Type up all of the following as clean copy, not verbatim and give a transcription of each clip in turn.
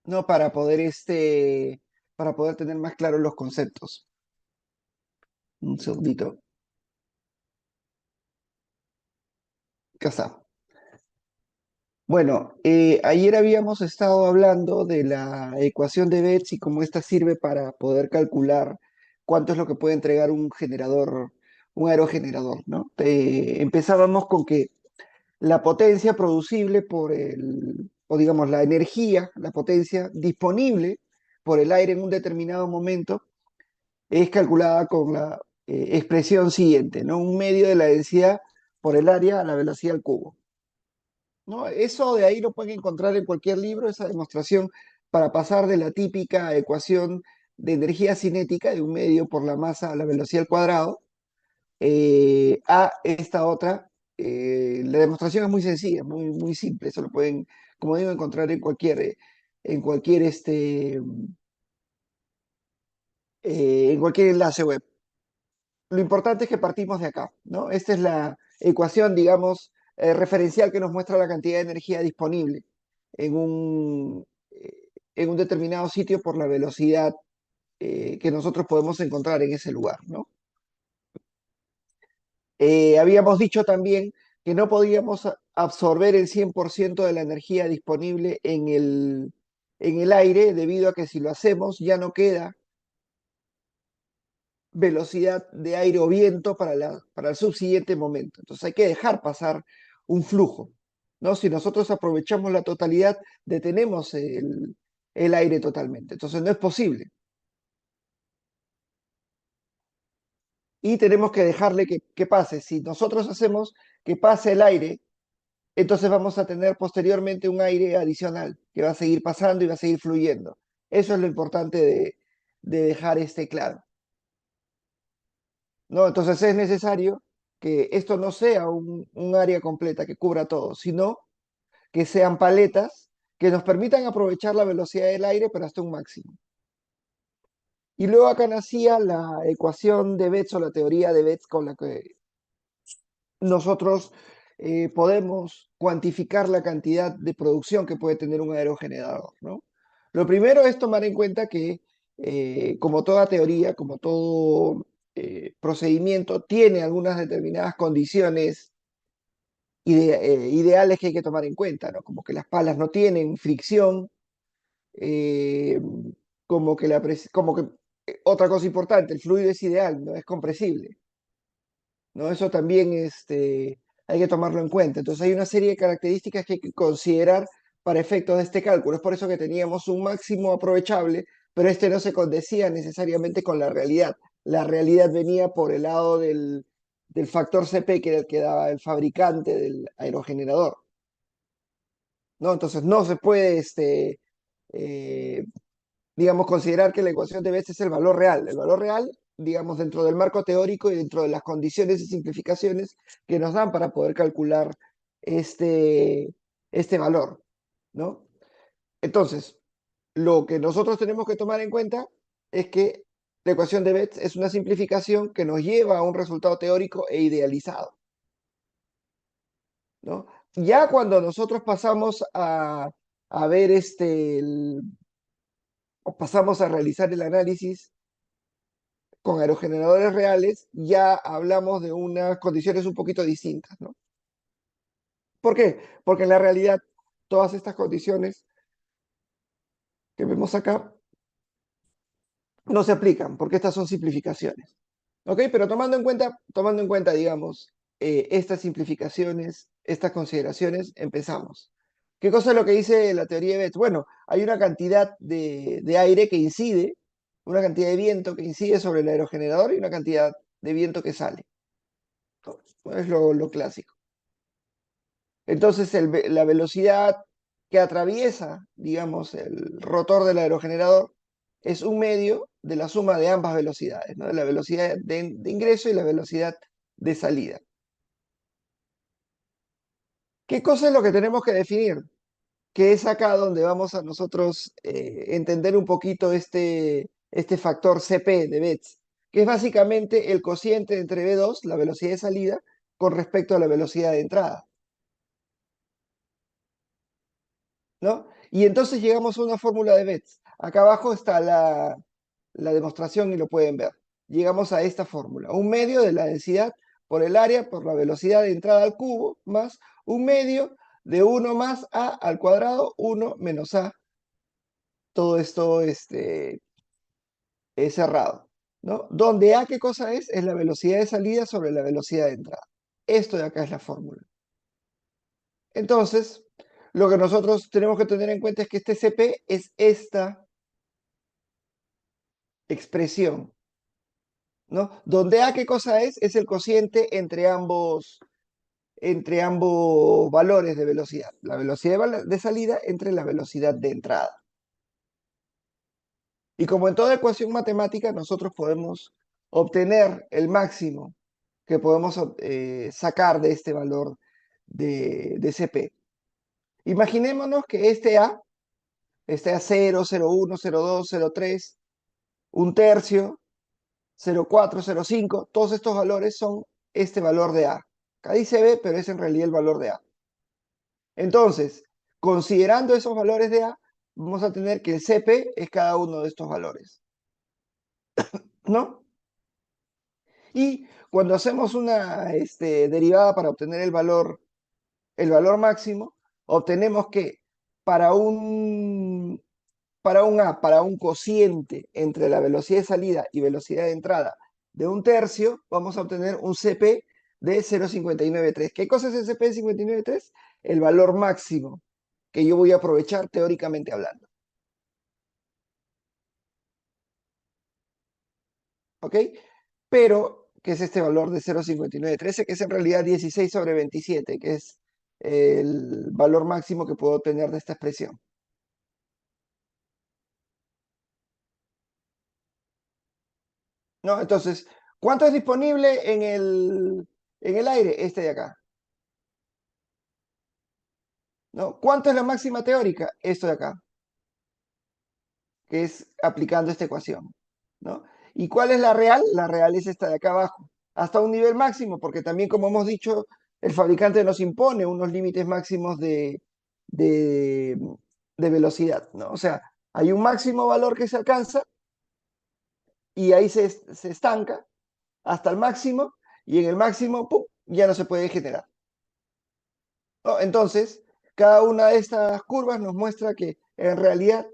¿no? Para poder tener más claros los conceptos. Un segundito. Acá está. Bueno, ayer habíamos estado hablando de la ecuación de Betz y cómo esta sirve para poder calcular cuánto es lo que puede entregar un generador, un aerogenerador, ¿no? Empezábamos con que la potencia producible o digamos, la energía, la potencia disponible por el aire en un determinado momento es calculada con la expresión siguiente, ¿no? Un medio de la densidad por el área a la velocidad al cubo. ¿No? Eso de ahí lo pueden encontrar en cualquier libro, esa demostración para pasar de la típica ecuación de energía cinética de un medio por la masa a la velocidad al cuadrado a esta otra. La demostración es muy sencilla, muy simple, eso lo pueden, como digo, encontrar en cualquier enlace web. Lo importante es que partimos de acá, ¿no? Esta es la ecuación, digamos, referencial que nos muestra la cantidad de energía disponible en en un determinado sitio por la velocidad que nosotros podemos encontrar en ese lugar, ¿no? Habíamos dicho también que no podíamos absorber el 100% de la energía disponible en el aire, debido a que si lo hacemos ya no queda velocidad de aire o viento para el subsiguiente momento. Entonces hay que dejar pasar un flujo, ¿no? Si nosotros aprovechamos la totalidad, detenemos el aire totalmente. Entonces no es posible. Y tenemos que dejarle que pase. Si nosotros hacemos que pase el aire, entonces vamos a tener posteriormente un aire adicional que va a seguir pasando y va a seguir fluyendo. Eso es lo importante de dejar claro. ¿No? Entonces es necesario que esto no sea un área completa que cubra todo, sino que sean paletas que nos permitan aprovechar la velocidad del aire, pero hasta un máximo. Y luego acá nacía la ecuación de Betz o la teoría de Betz con la que nosotros podemos cuantificar la cantidad de producción que puede tener un aerogenerador, ¿no? Lo primero es tomar en cuenta que, como toda teoría, como todo procedimiento, tiene algunas determinadas condiciones ideales que hay que tomar en cuenta, ¿no? Como que las palas no tienen fricción, eh, como que otra cosa importante, el fluido es ideal, no es compresible. ¿No? Eso también hay que tomarlo en cuenta. Entonces hay una serie de características que hay que considerar para efectos de este cálculo. Es por eso que teníamos un máximo aprovechable, pero este no se condecía necesariamente con la realidad. La realidad venía por el lado del factor CP, que era el que daba el fabricante del aerogenerador, ¿no? Entonces no se puede, eh, digamos, considerar que la ecuación de Betz es el valor real. El valor real, digamos, dentro del marco teórico y dentro de las condiciones y simplificaciones que nos dan para poder calcular este, este valor, ¿no? Entonces, lo que nosotros tenemos que tomar en cuenta es que la ecuación de Betz es una simplificación que nos lleva a un resultado teórico e idealizado, ¿no? Ya cuando nosotros pasamos a ver o pasamos a realizar el análisis con aerogeneradores reales, ya hablamos de unas condiciones un poquito distintas, ¿no? ¿Por qué? Porque en la realidad todas estas condiciones que vemos acá no se aplican, porque estas son simplificaciones. ¿Ok? Pero tomando en cuenta, digamos, estas simplificaciones, estas consideraciones, empezamos. ¿Qué cosa es lo que dice la teoría de Betz? Bueno, hay una cantidad de aire que incide, una cantidad de viento que incide sobre el aerogenerador y una cantidad de viento que sale. Es lo clásico. Entonces, la velocidad que atraviesa, digamos, el rotor del aerogenerador es un medio de la suma de ambas velocidades, ¿no? De la velocidad de ingreso y la velocidad de salida. ¿Qué cosa es lo que tenemos que definir? Que es acá donde vamos a nosotros entender un poquito este factor CP de Betz, que es básicamente el cociente entre V2, la velocidad de salida, con respecto a la velocidad de entrada. ¿no? Y entonces llegamos a una fórmula de Betz. Acá abajo está la demostración y lo pueden ver. Llegamos a esta fórmula. Un medio de la densidad por el área por la velocidad de entrada al cubo más un medio de 1 más a al cuadrado, 1 menos a. Todo esto es cerrado, ¿no? Donde a, ¿qué cosa es? Es la velocidad de salida sobre la velocidad de entrada. Esto de acá es la fórmula. Entonces, lo que nosotros tenemos que tener en cuenta es que este CP es esta expresión, ¿no? Donde A, ¿qué cosa es? Es el cociente entre ambos valores de velocidad. La velocidad de salida entre la velocidad de entrada. Y como en toda ecuación matemática, nosotros podemos obtener el máximo que podemos sacar de este valor de CP. Imaginémonos que este A 0, 0,1, 0,2, 0,3, un tercio, 0,4, 0,5, todos estos valores son este valor de A. Acá dice B, pero es en realidad el valor de A. Entonces, considerando esos valores de A, vamos a tener que el CP es cada uno de estos valores, ¿no? Y cuando hacemos una derivada para obtener el valor máximo, obtenemos que para un, para un cociente entre la velocidad de salida y velocidad de entrada de un tercio, vamos a obtener un CP de 0,593. ¿Qué cosa es el CP de 593? El valor máximo que yo voy a aprovechar teóricamente hablando. ¿Ok? Pero, ¿qué es este valor de 0,5913? Que es en realidad 16 sobre 27, que es el valor máximo que puedo obtener de esta expresión. ¿No? Entonces, ¿cuánto es disponible en el aire? Este de acá. ¿No? ¿Cuánto es la máxima teórica? Esto de acá, que es aplicando esta ecuación, ¿no? ¿Y cuál es la real? La real es esta de acá abajo, hasta un nivel máximo, porque también, como hemos dicho, el fabricante nos impone unos límites máximos de, de velocidad, ¿no? O sea, hay un máximo valor que se alcanza y ahí se estanca hasta el máximo y en el máximo, ¡pum!, ya no se puede generar, ¿no? Entonces, cada una de estas curvas nos muestra que en realidad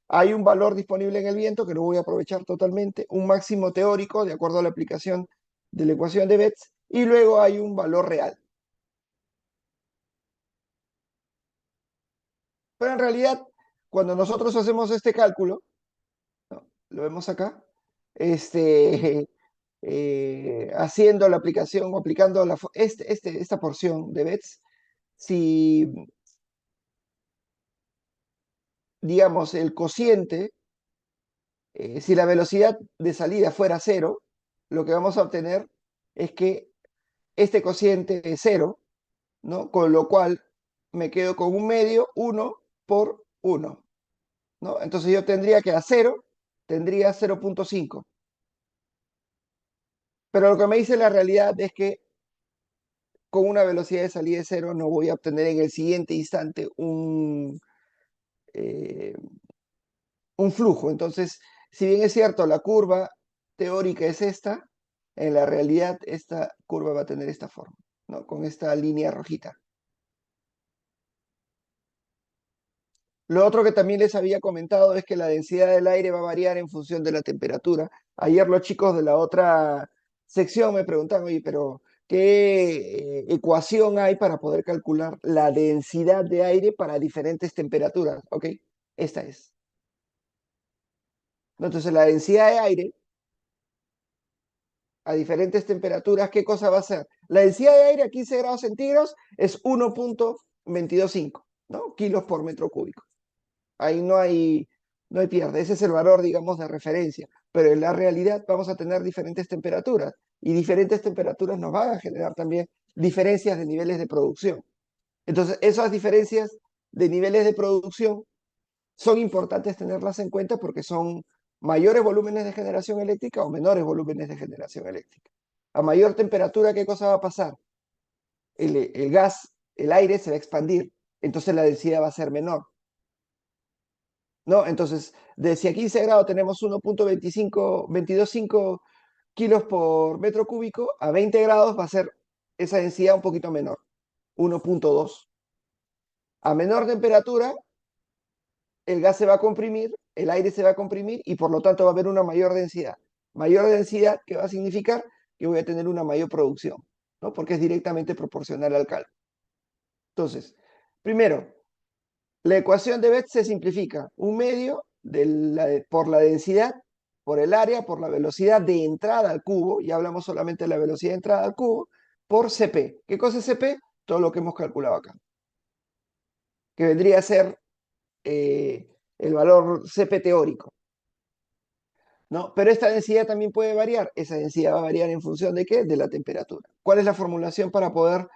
hay un valor disponible en el viento que lo voy a aprovechar totalmente, un máximo teórico de acuerdo a la aplicación de la ecuación de Betz, y luego hay un valor real. Pero en realidad, cuando nosotros hacemos este cálculo, ¿no?, lo vemos acá, haciendo la aplicación o aplicando esta porción de Betz, si, digamos, el cociente, si la velocidad de salida fuera cero, lo que vamos a obtener es que este cociente es cero, ¿no? Con lo cual me quedo con un medio, 1 por 1, ¿no? Entonces yo tendría que a cero, tendría 0,5. Pero lo que me dice la realidad es que con una velocidad de salida de cero no voy a obtener en el siguiente instante eh, un flujo. Entonces, si bien es cierto, la curva teórica es esta, en la realidad esta curva va a tener esta forma, ¿no? Con esta línea rojita. Lo otro que también les había comentado es que la densidad del aire va a variar en función de la temperatura. Ayer los chicos de la otra sección me preguntaban, oye, pero ¿qué ecuación hay para poder calcular la densidad de aire para diferentes temperaturas? ¿Ok? Esta es. Entonces, la densidad de aire a diferentes temperaturas, ¿qué cosa va a ser? La densidad de aire a 15 grados centígrados es 1,225, ¿no? Kilos por metro cúbico. Ahí no hay pierde. Ese es el valor, digamos, de referencia. Pero en la realidad vamos a tener diferentes temperaturas y diferentes temperaturas nos van a generar también diferencias de niveles de producción. Entonces, esas diferencias de niveles de producción son importantes tenerlas en cuenta porque son mayores volúmenes de generación eléctrica o menores volúmenes de generación eléctrica. A mayor temperatura, ¿qué cosa va a pasar? El gas, el aire se va a expandir, entonces la densidad va a ser menor. ¿no? Entonces, de si a 15 grados tenemos 1.25, 22,5 kilos por metro cúbico, a 20 grados va a ser esa densidad un poquito menor, 1.2. A menor temperatura, el gas se va a comprimir, el aire se va a comprimir y por lo tanto va a haber una mayor densidad. Mayor densidad que va a significar que voy a tener una mayor producción, ¿no? Porque es directamente proporcional al cálculo. Entonces, primero, la ecuación de Betz se simplifica. Un medio por la densidad, por el área, por la velocidad de entrada al cubo, ya hablamos solamente de la velocidad de entrada al cubo, por Cp. ¿Qué cosa es Cp? Todo lo que hemos calculado acá. Que vendría a ser el valor Cp teórico, ¿no? Pero esta densidad también puede variar. Esa densidad va a variar en función de qué? De la temperatura. ¿Cuál es la formulación para poder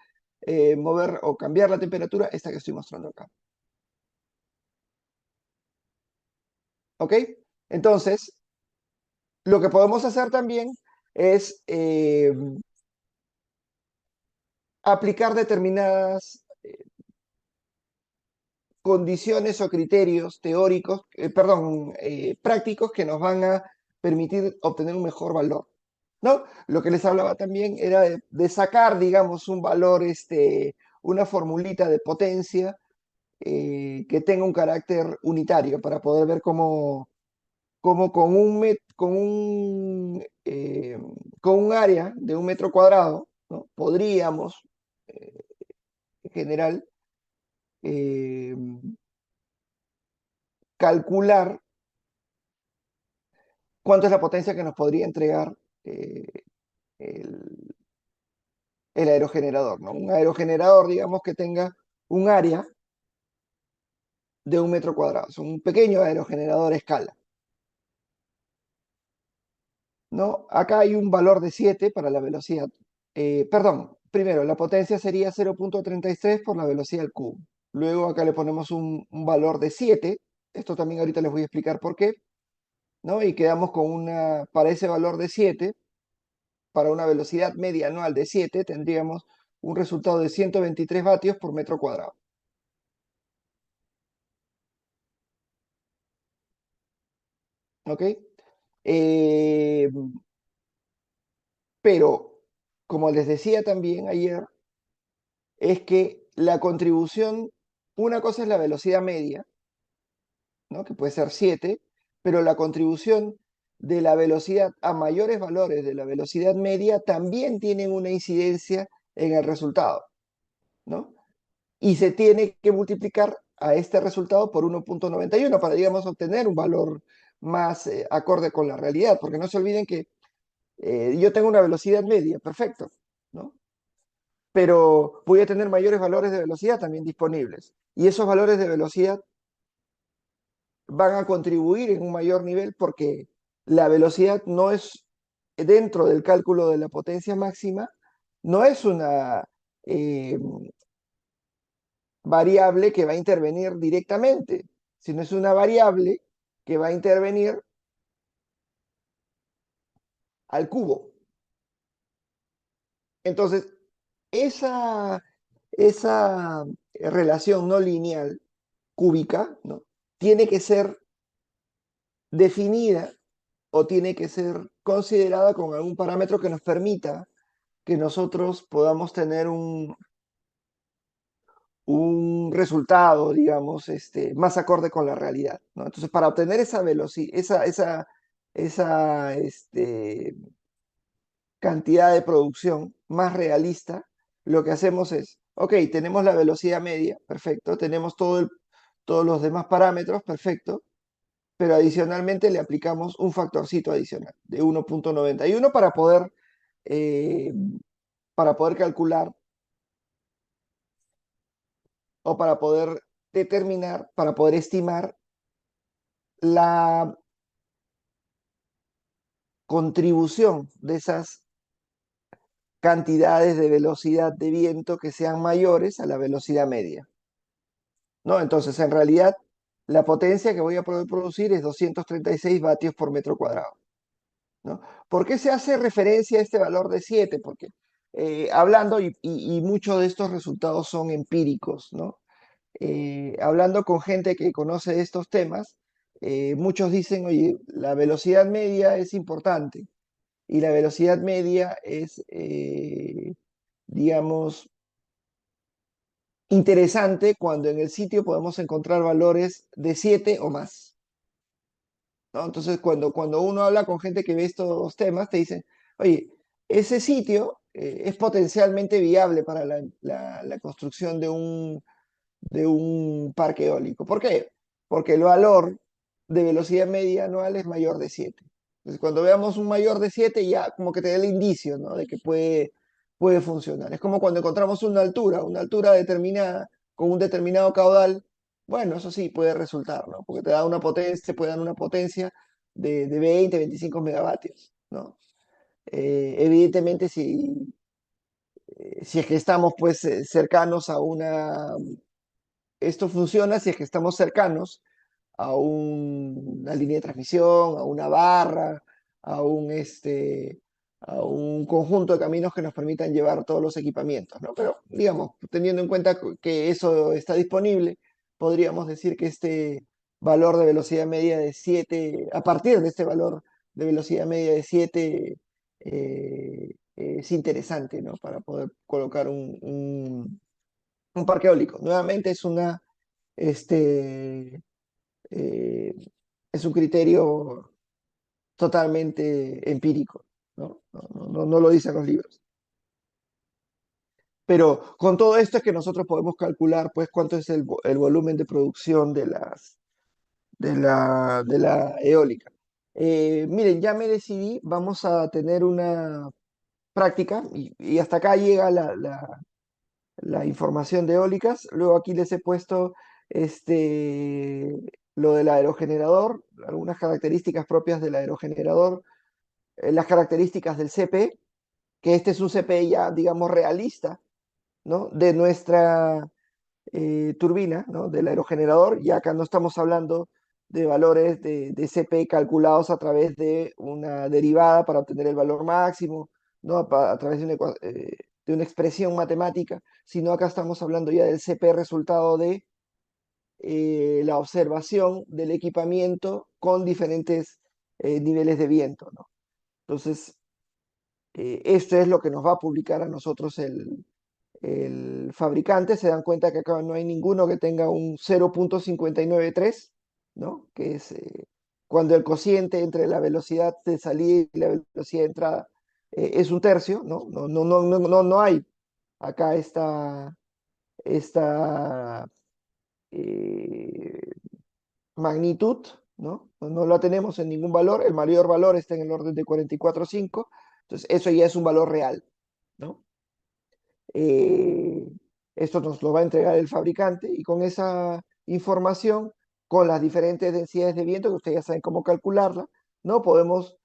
mover o cambiar la temperatura? Esta que estoy mostrando acá. ¿Ok? Entonces, lo que podemos hacer también es aplicar determinadas condiciones o criterios teóricos, perdón, prácticos que nos van a permitir obtener un mejor valor, ¿no? Lo que les hablaba también era de sacar, digamos, un valor, una formulita de potencia que tenga un carácter unitario para poder ver cómo con un área de 1 metro cuadrado, ¿no? Podríamos, en general, eh, calcular cuánto es la potencia que nos podría entregar eh, el, el aerogenerador, ¿no? Un aerogenerador, digamos, que tenga un área de 1 metro cuadrado. Es un pequeño aerogenerador a escala, ¿no? Acá hay un valor de 7 para la velocidad. Perdón, primero, la potencia sería 0.33 por la velocidad al cubo. Luego acá le ponemos un valor de 7. Esto también ahorita les voy a explicar por qué, ¿no? Y quedamos con para ese valor de 7, para una velocidad media anual de 7, tendríamos un resultado de 123 vatios por metro cuadrado. ¿Ok? Eh, pero, como les decía también ayer, es que la contribución, una cosa es la velocidad media, ¿no? Que puede ser 7, pero la contribución de la velocidad a mayores valores de la velocidad media también tienen una incidencia en el resultado, ¿no? Y se tiene que multiplicar a este resultado por 1.91 para, digamos, obtener un valor más acorde con la realidad, porque no se olviden que yo tengo una velocidad media, perfecto, ¿no? Pero voy a tener mayores valores de velocidad también disponibles. Y esos valores de velocidad van a contribuir en un mayor nivel porque la velocidad no es, dentro del cálculo de la potencia máxima, no es una eh, variable que va a intervenir directamente, sino es una variable que va a intervenir al cubo. Entonces, esa, esa relación no lineal cúbica, ¿no? Tiene que ser definida o tiene que ser considerada con algún parámetro que nos permita que nosotros podamos tener un resultado, digamos, más acorde con la realidad, ¿no? Entonces, para obtener esa velocidad, esa cantidad de producción más realista, lo que hacemos es, ok, tenemos la velocidad media, perfecto, tenemos todos los demás parámetros, perfecto, pero adicionalmente le aplicamos un factorcito adicional de 1.91 eh, para poder calcular o para poder determinar, para poder estimar la contribución de esas cantidades de velocidad de viento que sean mayores a la velocidad media, ¿no? Entonces, en realidad, la potencia que voy a poder producir es 236 vatios por metro cuadrado, ¿no? ¿Por qué se hace referencia a este valor de 7? Porque hablando, y muchos de estos resultados son empíricos, ¿no? Hablando con gente que conoce estos temas, muchos dicen, oye, la velocidad media es importante y la velocidad media es, digamos, interesante cuando en el sitio podemos encontrar valores de 7 o más, ¿no? Entonces, cuando uno habla con gente que ve estos temas, te dicen, oye, ese sitio es potencialmente viable para la construcción de un parque eólico. ¿Por qué? Porque el valor de velocidad media anual es mayor de 7. Entonces, cuando veamos un mayor de 7, ya como que te da el indicio, ¿no? De que puede funcionar. Es como cuando encontramos una altura determinada con un determinado caudal. Bueno, eso sí puede resultar, ¿no? Porque te da una potencia, puede dar una potencia de 20, 25 megavatios, ¿no? Evidentemente, si es que estamos pues cercanos a esto funciona si es que estamos cercanos a una línea de transmisión, a una barra, a a un conjunto de caminos que nos permitan llevar todos los equipamientos, ¿no? Pero, digamos, teniendo en cuenta que eso está disponible, podríamos decir que este valor de velocidad media de 7, a partir de este valor de velocidad media de 7, es interesante, ¿no? Para poder colocar un parque eólico. Nuevamente este, eh, es un criterio totalmente empírico, ¿no? No lo dicen los libros. Pero con todo esto es que nosotros podemos calcular, pues, cuánto es el volumen de producción de la eólica. Miren, ya me decidí, vamos a tener una práctica y hasta acá llega la información de eólicas. Luego aquí les he puesto este, lo del aerogenerador, algunas características propias del aerogenerador, las características del CP, que este es un CP ya, digamos, realista, ¿no? De nuestra turbina, ¿no? Del aerogenerador, y acá no estamos hablando de valores de CP calculados a través de una derivada para obtener el valor máximo, ¿no? A través de una expresión matemática, sino acá estamos hablando ya del CP resultado de la observación del equipamiento con diferentes niveles de viento, ¿no? Entonces, esto es lo que nos va a publicar a nosotros el fabricante. Se dan cuenta que acá no hay ninguno que tenga un 0,593, ¿no? Que es cuando el cociente entre la velocidad de salida y la velocidad de entrada es un tercio, ¿no? No hay acá esta eh, magnitud, ¿no? No la tenemos en ningún valor. El mayor valor está en el orden de 44,5. Entonces, eso ya es un valor real, ¿no? Eh, Esto nos lo va a entregar el fabricante y con esa información, con las diferentes densidades de viento, que ustedes ya saben cómo calcularla, ¿no? Podemos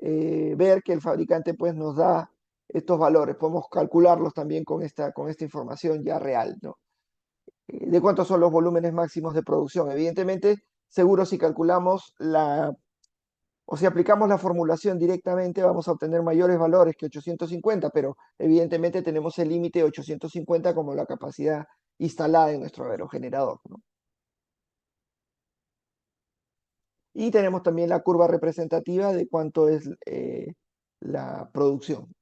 ver que el fabricante pues nos da estos valores. Podemos calcularlos también con esta información ya real, ¿no? De cuántos son los volúmenes máximos de producción. Evidentemente, seguro si calculamos o si aplicamos la formulación directamente, vamos a obtener mayores valores que 850, pero evidentemente tenemos el límite de 850 como la capacidad instalada en nuestro aerogenerador, ¿no? Y tenemos también la curva representativa de cuánto es la producción,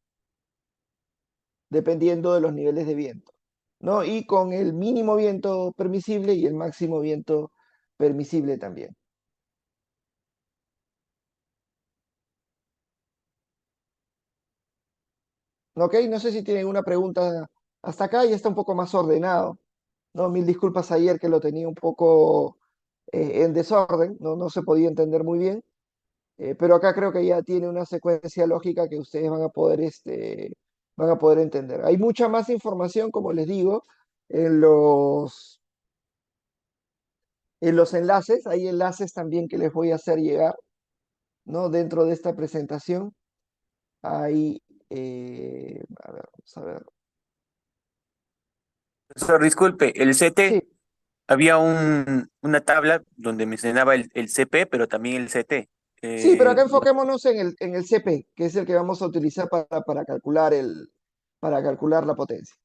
dependiendo de los niveles de viento, ¿no? Y con el mínimo viento permisible y el máximo viento permisible también. ¿Ok? No sé si tienen una pregunta hasta acá, ya está un poco más ordenado, ¿no? Mil disculpas ayer que lo tenía un poco en desorden, no se podía entender muy bien, pero acá creo que ya tiene una secuencia lógica que ustedes van a poder entender. Hay mucha más información, como les digo, en en los enlaces. Hay enlaces también que les voy a hacer llegar, ¿no? Dentro de esta presentación. Hay, a ver, vamos a ver. Profesor, disculpe, el CT, Sí, había una tabla donde mencionaba el CP, pero también el CT. sí, pero Eh, acá enfoquémonos en el CP, que es el que vamos a utilizar para calcular para calcular la potencia.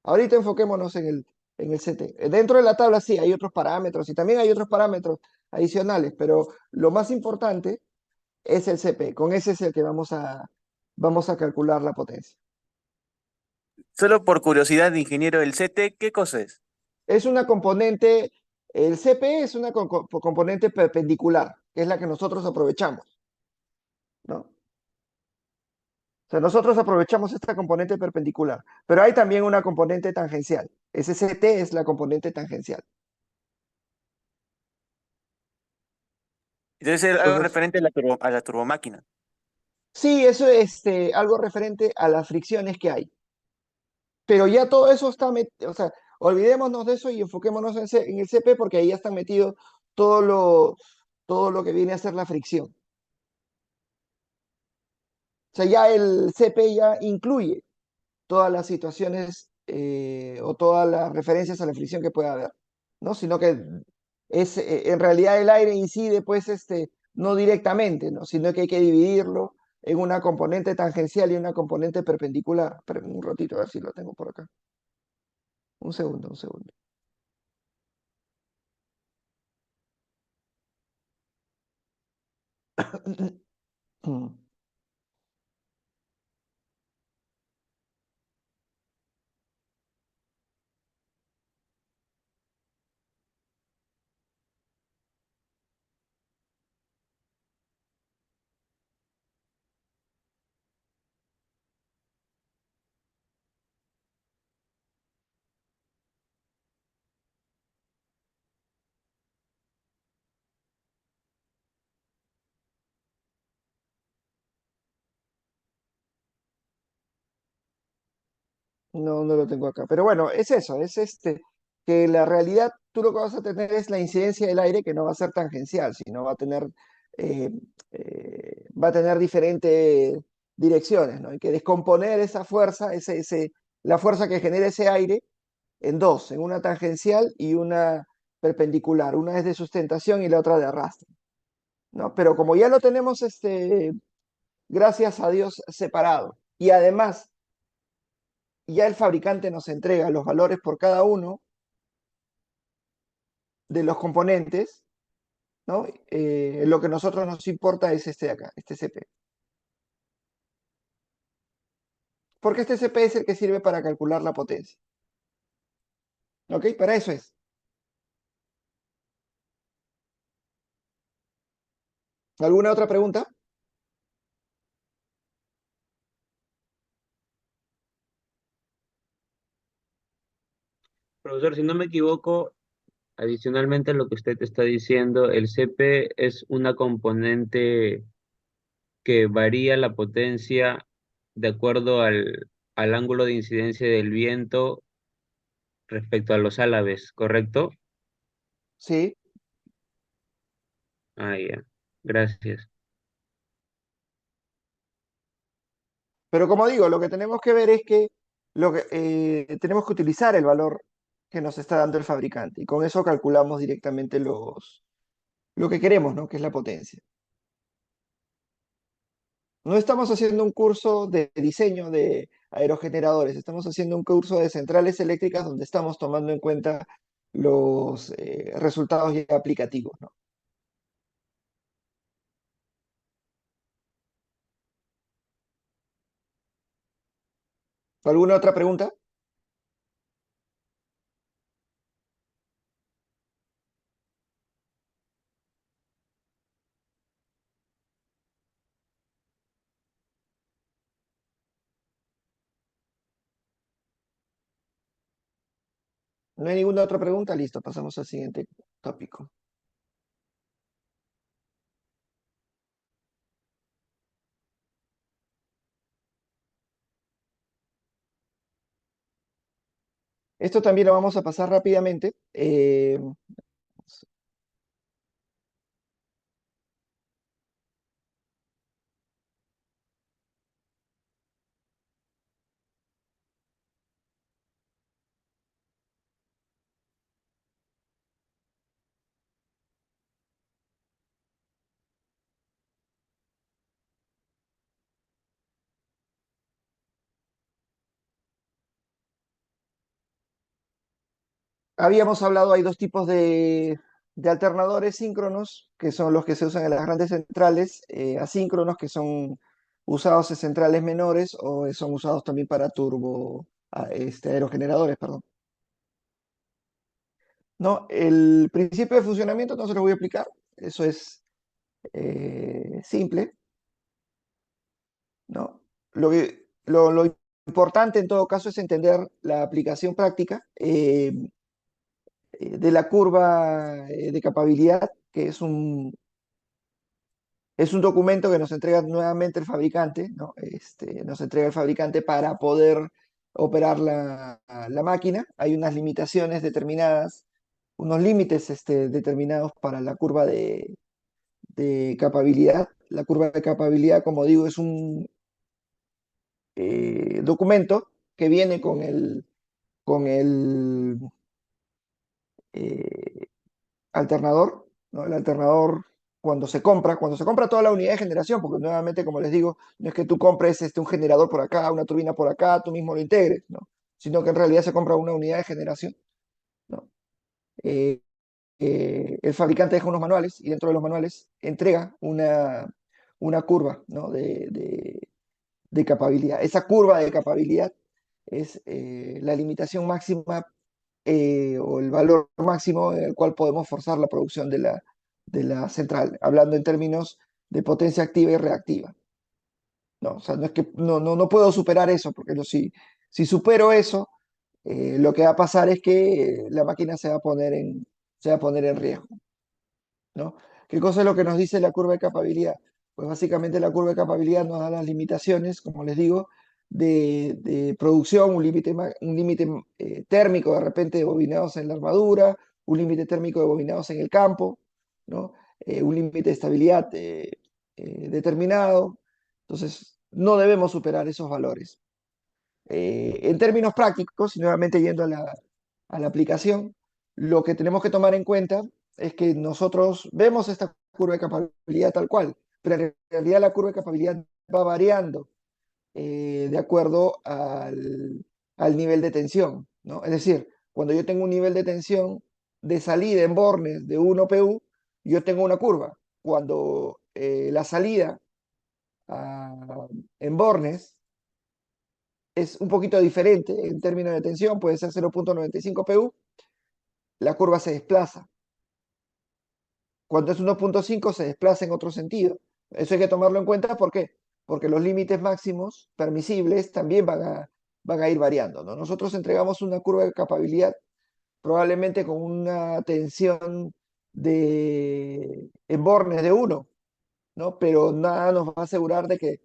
Ahorita enfoquémonos en el CT. Dentro de la tabla sí hay otros parámetros y también hay otros parámetros adicionales, pero lo más importante es el CP. Con ese es el que vamos a calcular la potencia. Solo por curiosidad, ingeniero, ¿el CT qué cosa es? Es una componente, el CP es una componente perpendicular, que es la que nosotros aprovechamos, ¿no? O sea, nosotros aprovechamos esta componente perpendicular, pero hay también una componente tangencial. Ese CT es la componente tangencial. Debe ser algo Entonces, referente a a la turbomáquina. sí, eso es algo referente a las fricciones que hay. Pero ya todo eso está metido, o sea, olvidémonos de eso y enfoquémonos en el CP porque ahí ya está metido todo lo, todo lo que viene a ser la fricción. O sea, ya el CP ya incluye todas las situaciones o todas las referencias a la fricción que pueda haber, ¿no? Sino que en realidad el aire incide, pues, no directamente, ¿no? Sino que hay que dividirlo en una componente tangencial y una componente perpendicular. Esperen un ratito, a ver si lo tengo por acá. Un segundo, un segundo. No, no lo tengo acá. Pero bueno, es eso, es que la realidad tú lo que vas a tener es la incidencia del aire que no va a ser tangencial, sino eh, va a tener diferentes direcciones, ¿no? Hay que descomponer esa fuerza, la fuerza que genera ese aire en dos, en una tangencial y una perpendicular. Una es de sustentación y la otra de arrastre, ¿no? Pero como ya lo tenemos, gracias a Dios, separado, y además ya el fabricante nos entrega los valores por cada uno de los componentes, ¿no? Lo que a nosotros nos importa es este de acá, este CP. Porque este CP es el que sirve para calcular la potencia. ¿Ok? Para eso es. ¿Alguna otra pregunta? Profesor, si no me equivoco, adicionalmente a lo que usted está diciendo, el CP es una componente que varía la potencia de acuerdo al ángulo de incidencia del viento respecto a los álabes, ¿correcto? Sí. Ah, ya. Gracias. Pero como digo, lo que tenemos que ver es que, tenemos que utilizar el valor que nos está dando el fabricante. Y con eso calculamos directamente lo que queremos, ¿no? Que es la potencia. No estamos haciendo un curso de diseño de aerogeneradores, estamos haciendo un curso de centrales eléctricas donde estamos tomando en cuenta los resultados ya aplicativos, ¿no? ¿Alguna otra pregunta? ¿No hay ninguna otra pregunta? Listo, pasamos al siguiente tópico. Esto también lo vamos a pasar rápidamente. Habíamos hablado, hay dos tipos de de alternadores síncronos, que son los que se usan en las grandes centrales, asíncronos, que son usados en centrales menores o son usados también para aerogeneradores, perdón. ¿No? El principio de funcionamiento no se lo voy a explicar, eso es simple, ¿no? Lo importante en todo caso es entender la aplicación práctica de la curva de capabilidad, que es un documento que nos entrega nuevamente el fabricante, ¿no? Nos entrega el fabricante para poder operar la máquina. Hay unas limitaciones determinadas, unos límites determinados para la curva de capabilidad. La curva de capabilidad, como digo, es un documento que viene con el eh, alternador, ¿no? El alternador cuando se compra toda la unidad de generación, porque nuevamente, como les digo, no es que tú compres un generador por acá, una turbina por acá, tú mismo lo integres, ¿no? Sino que en realidad se compra una unidad de generación, ¿no? Eh, el fabricante deja unos manuales y dentro de los manuales entrega una curva, ¿no? de capabilidad. Esa curva de capabilidad es la limitación máxima o el valor máximo en el cual podemos forzar la producción de la central, hablando en términos de potencia activa y reactiva. No, o sea, no es que no puedo superar eso, porque si supero eso, lo que va a pasar es que la máquina se va a poner en riesgo, ¿no? ¿Qué cosa es lo que nos dice la curva de capabilidad? Pues básicamente la curva de capabilidad nos da las limitaciones, como les digo, de producción, un límite térmico de repente de bobinados en la armadura, un límite térmico de bobinados en el campo, ¿no? Un límite de estabilidad determinado. Entonces, no debemos superar esos valores. En términos prácticos, y nuevamente yendo a la aplicación, lo que tenemos que tomar en cuenta es que nosotros vemos esta curva de capabilidad tal cual, pero en realidad la curva de capabilidad va variando de acuerdo al nivel de tensión, ¿no? Es decir, cuando yo tengo un nivel de tensión de salida en bornes de 1 PU, yo tengo una curva. Cuando la salida en bornes es un poquito diferente en términos de tensión, puede ser 0.95 PU, la curva se desplaza. Cuando es 1.5 se desplaza en otro sentido. Eso hay que tomarlo en cuenta, ¿por qué? Porque los límites máximos permisibles también van a ir variando, ¿no? Nosotros entregamos una curva de capabilidad probablemente con una tensión en bornes de 1, ¿no? Pero nada nos va a asegurar de que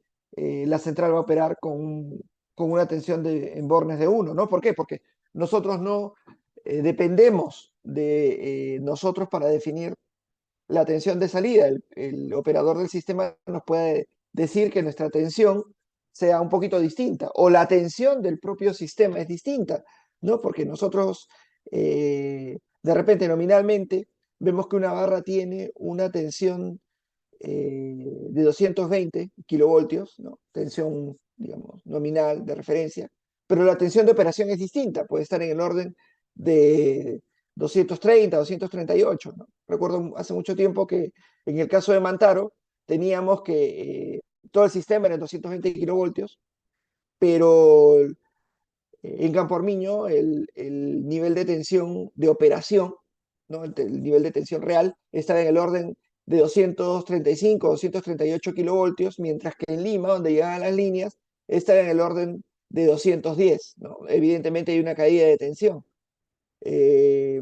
la central va a operar con una tensión en bornes de 1, ¿no? ¿Por qué? Porque nosotros no dependemos de nosotros para definir la tensión de salida. El operador del sistema nos puede decir que nuestra tensión sea un poquito distinta o la tensión del propio sistema es distinta, ¿no? Porque nosotros de repente nominalmente vemos que una barra tiene una tensión de 220 kilovoltios, ¿no? Tensión, digamos, nominal de referencia, pero la tensión de operación es distinta, puede estar en el orden de 230, 238, ¿no? Recuerdo hace mucho tiempo que en el caso de Mantaro teníamos que todo el sistema era en 220 kilovoltios, pero en Campo Armiño el nivel de tensión de operación, ¿no? El nivel de tensión real estaba en el orden de 235, 238 kilovoltios, mientras que en Lima, donde llegaban las líneas, estaba en el orden de 210, ¿no? Evidentemente hay una caída de tensión eh,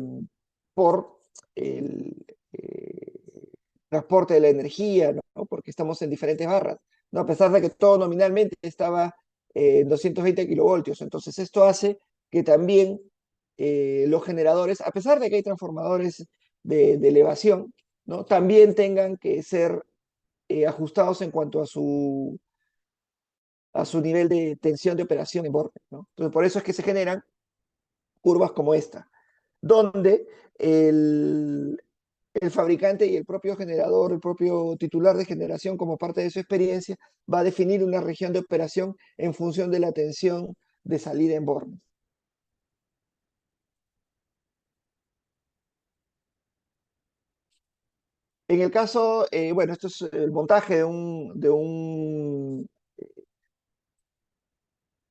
por el transporte de la energía, ¿no? Porque estamos en diferentes barras, ¿no? A pesar de que todo nominalmente estaba en 220 kilovoltios. Entonces, esto hace que también los generadores, a pesar de que hay transformadores de elevación, ¿no? También tengan que ser ajustados en cuanto a su nivel de tensión de operación en borde, ¿no? Entonces, por eso es que se generan curvas como esta, donde el fabricante y el propio generador, el propio titular de generación, como parte de su experiencia, va a definir una región de operación en función de la tensión de salida en bornes. En el caso, bueno, esto es el montaje de un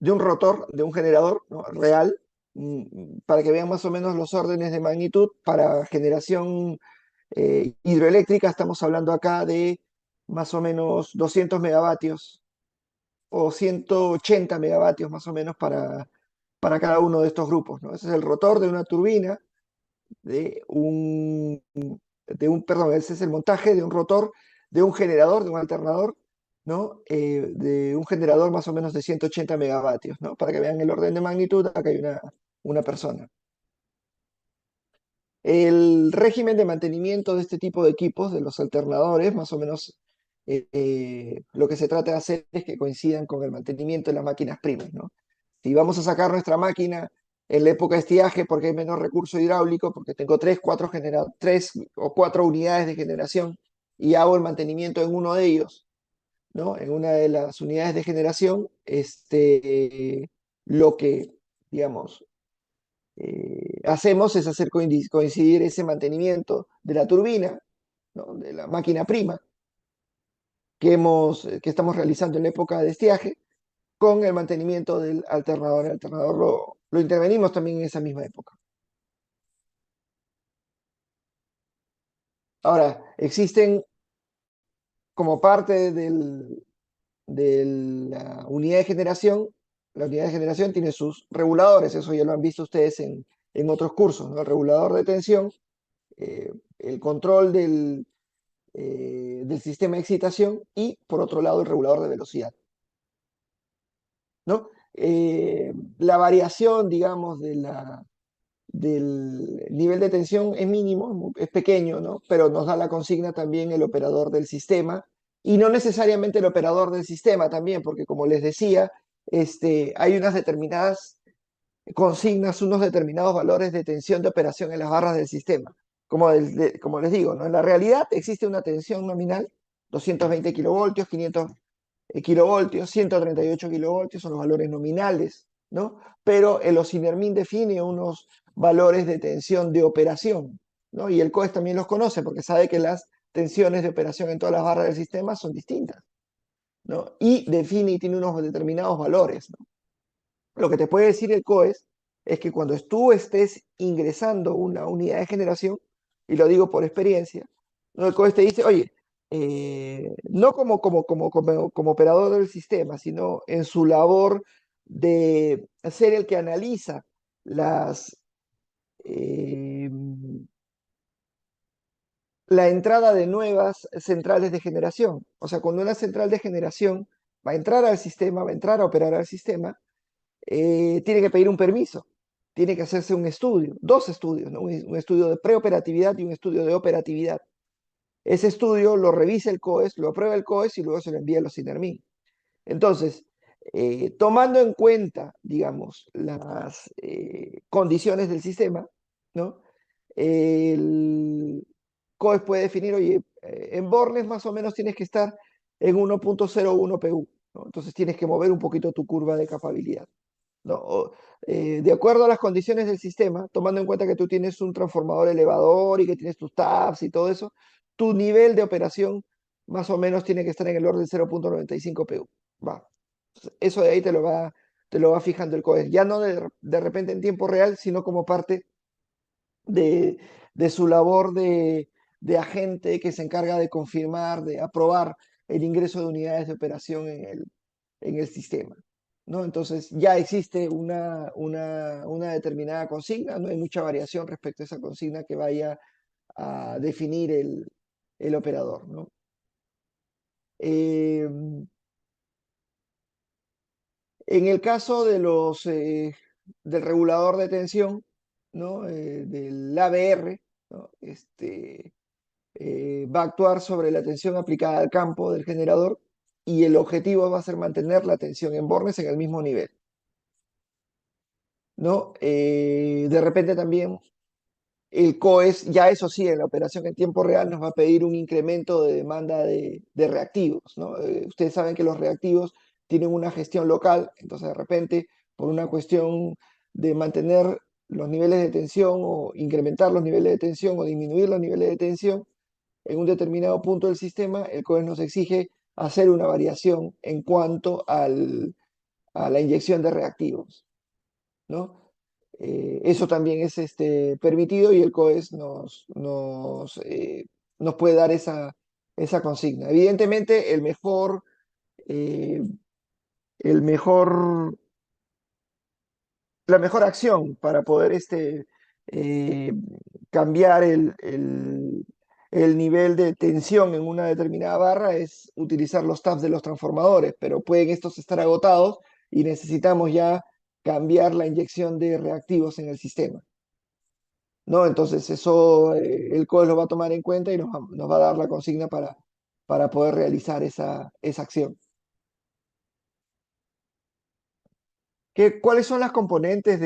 rotor, de un generador, ¿no? Real, para que vean más o menos los órdenes de magnitud. Para generación hidroeléctrica estamos hablando acá de más o menos 200 megavatios o 180 megavatios más o menos para cada uno de estos grupos, ¿no? Ese es el rotor de una turbina, perdón, ese es el montaje de un rotor, de un generador, de un alternador, ¿no? De un generador más o menos de 180 megavatios, ¿no? Para que vean el orden de magnitud, acá hay una persona. El régimen de mantenimiento de este tipo de equipos, de los alternadores, más o menos lo que se trata de hacer es que coincidan con el mantenimiento de las máquinas primas, ¿no? Si vamos a sacar nuestra máquina en la época de estiaje porque hay menos recurso hidráulico, porque tengo tres o cuatro unidades de generación y hago el mantenimiento en uno de ellos, ¿no? En una de las unidades de generación, lo que, digamos, hacemos es hacer coincidir ese mantenimiento de la turbina, ¿no? De la máquina prima que estamos realizando en la época de estiaje con el mantenimiento del alternador. El alternador lo intervenimos también en esa misma época. Ahora, existen como parte de la unidad de generación, la unidad de generación tiene sus reguladores, eso ya lo han visto ustedes en otros cursos, ¿no? El regulador de tensión, el control del sistema de excitación y, por otro lado, el regulador de velocidad, ¿no? La variación, digamos, del nivel de tensión es mínimo, es pequeño, ¿no? Pero nos da la consigna también el operador del sistema y no necesariamente el operador del sistema también, porque como les decía, hay unas determinadas consignas, unos determinados valores de tensión de operación en las barras del sistema. Como les digo, ¿no? En la realidad existe una tensión nominal, 220 kilovoltios, 500 kilovoltios, 138 kilovoltios son los valores nominales, ¿no? Pero el Osinermin define unos valores de tensión de operación, ¿no? Y el COES también los conoce porque sabe que las tensiones de operación en todas las barras del sistema son distintas, ¿no? Y define y tiene unos determinados valores, ¿no? Lo que te puede decir el COES es que cuando tú estés ingresando una unidad de generación, y lo digo por experiencia, ¿no? El COES te dice, oye, no como operador del sistema, sino en su labor de ser el que analiza las, eh, la entrada de nuevas centrales de generación. O sea, cuando una central de generación va a entrar al sistema, va a entrar a operar al sistema, tiene que pedir un permiso, tiene que hacerse un estudio, dos estudios, ¿no? Un estudio de preoperatividad y un estudio de operatividad. Ese estudio lo revisa el COES, lo aprueba el COES y luego se lo envía a los INERMIN. Entonces, tomando en cuenta, digamos, las condiciones del sistema, ¿no? El COES puede definir, oye, en Bornes más o menos tienes que estar en 1.01 PU, ¿no? Entonces tienes que mover un poquito tu curva de capabilidad, ¿no? De acuerdo a las condiciones del sistema, tomando en cuenta que tú tienes un transformador elevador y que tienes tus tabs y todo eso, tu nivel de operación más o menos tiene que estar en el orden de 0.95 PU. Va. Eso de ahí te lo va fijando el COES. Ya no de repente en tiempo real, sino como parte de, de su labor de agente que se encarga de confirmar, de aprobar el ingreso de unidades de operación en el sistema, ¿no? Entonces ya existe una determinada consigna, no hay mucha variación respecto a esa consigna que vaya a definir el operador, ¿no? En el caso del regulador de tensión, ¿no? Del ABR, ¿no? Va a actuar sobre la tensión aplicada al campo del generador y el objetivo va a ser mantener la tensión en bornes en el mismo nivel, ¿no? De repente también el COES, ya eso sí, en la operación en tiempo real nos va a pedir un incremento de demanda de reactivos, ¿no? Ustedes saben que los reactivos tienen una gestión local, entonces de repente, por una cuestión de mantener los niveles de tensión o incrementar los niveles de tensión o disminuir los niveles de tensión, en un determinado punto del sistema, el COES nos exige hacer una variación en cuanto a la inyección de reactivos, ¿no? Eso también es permitido y el COES nos puede dar esa consigna. Evidentemente, eh, el mejor la mejor acción para poder eh, cambiar el nivel de tensión en una determinada barra es utilizar los tabs de los transformadores, pero pueden estos estar agotados y necesitamos ya cambiar la inyección de reactivos en el sistema, ¿no? Entonces eso el CODE lo va a tomar en cuenta y nos va a dar la consigna para poder realizar esa acción. ¿Cuáles son las componentes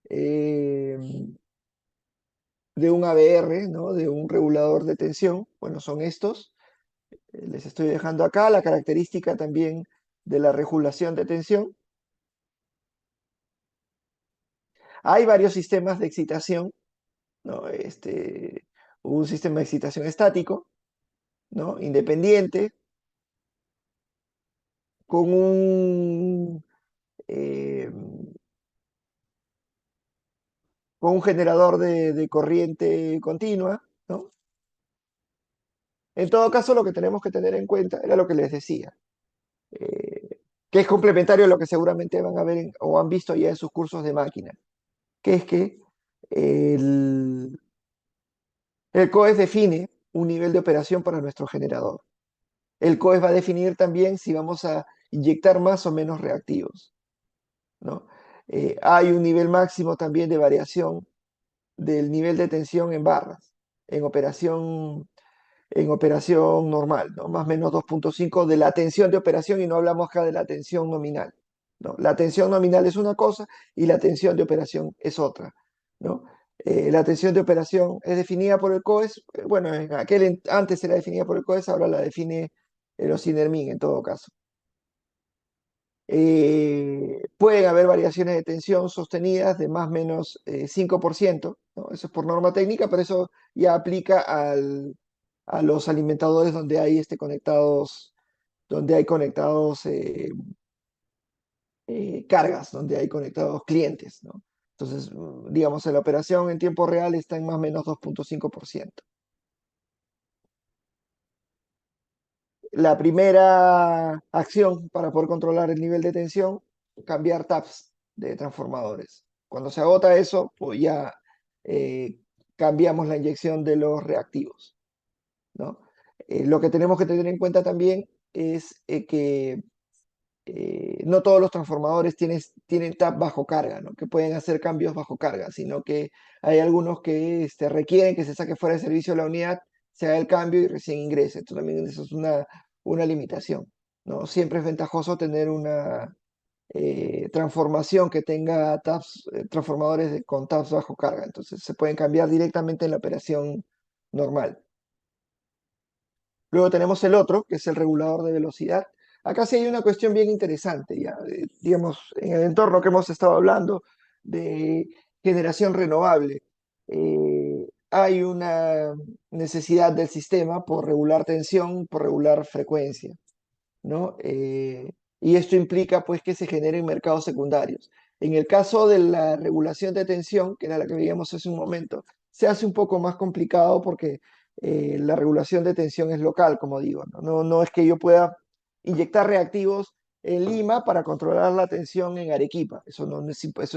eh, de un ABR, ¿no? De un regulador de tensión? Bueno, son estos. Les estoy dejando acá la característica también de la regulación de tensión. Hay varios sistemas de excitación, ¿no? Un sistema de excitación estático, ¿no? Independiente, con eh, con un generador de corriente continua, ¿no? En todo caso, lo que tenemos que tener en cuenta era lo que les decía, que es complementario a lo que seguramente van a ver o han visto ya en sus cursos de máquina, que es que el, el COES define un nivel de operación para nuestro generador. El COES va a definir también si vamos a inyectar más o menos reactivos, ¿no? Hay un nivel máximo también de variación del nivel de tensión en barras, en operación en operación normal, ¿no? Más o menos 2.5 de la tensión de operación y no hablamos acá de la tensión nominal, ¿no? La tensión nominal es una cosa y la tensión de operación es otra, ¿no? La tensión de operación es definida por el COES, bueno, antes era definida por el COES, ahora la define el Osinermin en todo caso. Pueden haber variaciones de tensión sostenidas de más o menos 5%, ¿no? Eso es por norma técnica, pero eso ya aplica a los alimentadores donde hay conectados cargas, donde hay conectados clientes, ¿no? Entonces, digamos, la operación en tiempo real está en más o menos 2.5%. La primera acción para poder controlar el nivel de tensión, cambiar taps de transformadores. Cuando se agota eso, pues ya eh, cambiamos la inyección de los reactivos, ¿no? Lo que tenemos que tener en cuenta también es que no todos los transformadores tienen tap bajo carga, ¿no? Que pueden hacer cambios bajo carga, sino que hay algunos que requieren que se saque fuera de servicio la unidad, se haga el cambio y recién ingrese. Esto también eso es una limitación, ¿no? Siempre es ventajoso tener una transformación que tenga taps, transformadores con taps bajo carga, entonces se pueden cambiar directamente en la operación normal. Luego tenemos el otro, que es el regulador de velocidad. Acá sí hay una cuestión bien interesante, ya, digamos, en el entorno que hemos estado hablando de generación renovable. Hay una necesidad del sistema por regular tensión, por regular frecuencia, ¿no? Y esto implica pues que se generen mercados secundarios. En el caso de la regulación de tensión, que era la que veíamos hace un momento, se hace un poco más complicado porque la regulación de tensión es local, como digo, ¿no? No es que yo pueda inyectar reactivos en Lima para controlar la tensión en Arequipa. Eso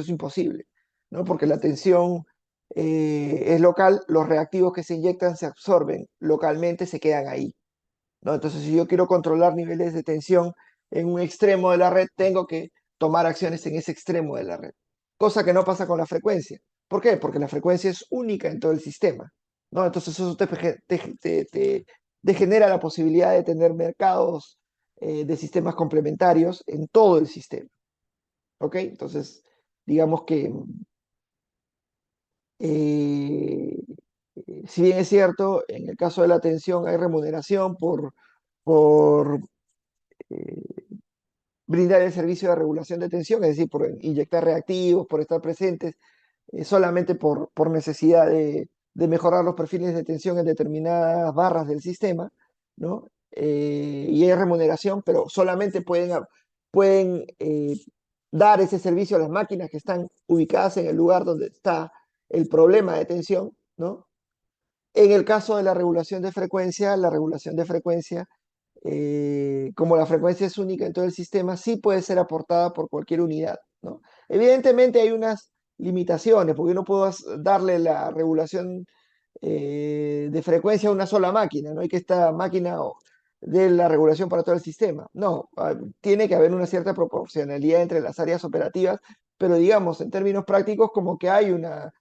es imposible, ¿no? Porque la tensión es local, los reactivos que se inyectan se absorben localmente, se quedan ahí, ¿no? Entonces, si yo quiero controlar niveles de tensión en un extremo de la red, tengo que tomar acciones en ese extremo de la red, cosa que no pasa con la frecuencia. ¿Por qué? Porque la frecuencia es única en todo el sistema, ¿no? Entonces, eso te genera la posibilidad de tener mercados de sistemas complementarios en todo el sistema, ¿ok? Entonces, digamos que eh, si bien es cierto, en el caso de la tensión hay remuneración por eh, brindar el servicio de regulación de tensión, es decir, por inyectar reactivos, por estar presentes, solamente por necesidad de de mejorar los perfiles de tensión en determinadas barras del sistema, ¿no? Y hay remuneración, pero solamente pueden dar ese servicio a las máquinas que están ubicadas en el lugar donde está el problema de tensión, ¿no? En el caso de la regulación de frecuencia, como la frecuencia es única en todo el sistema, sí puede ser aportada por cualquier unidad, ¿no? Evidentemente hay unas limitaciones, porque no puedo darle la regulación de frecuencia a una sola máquina, no hay que esta máquina dé la regulación para todo el sistema. No, tiene que haber una cierta proporcionalidad entre las áreas operativas, pero digamos, en términos prácticos, como que hay una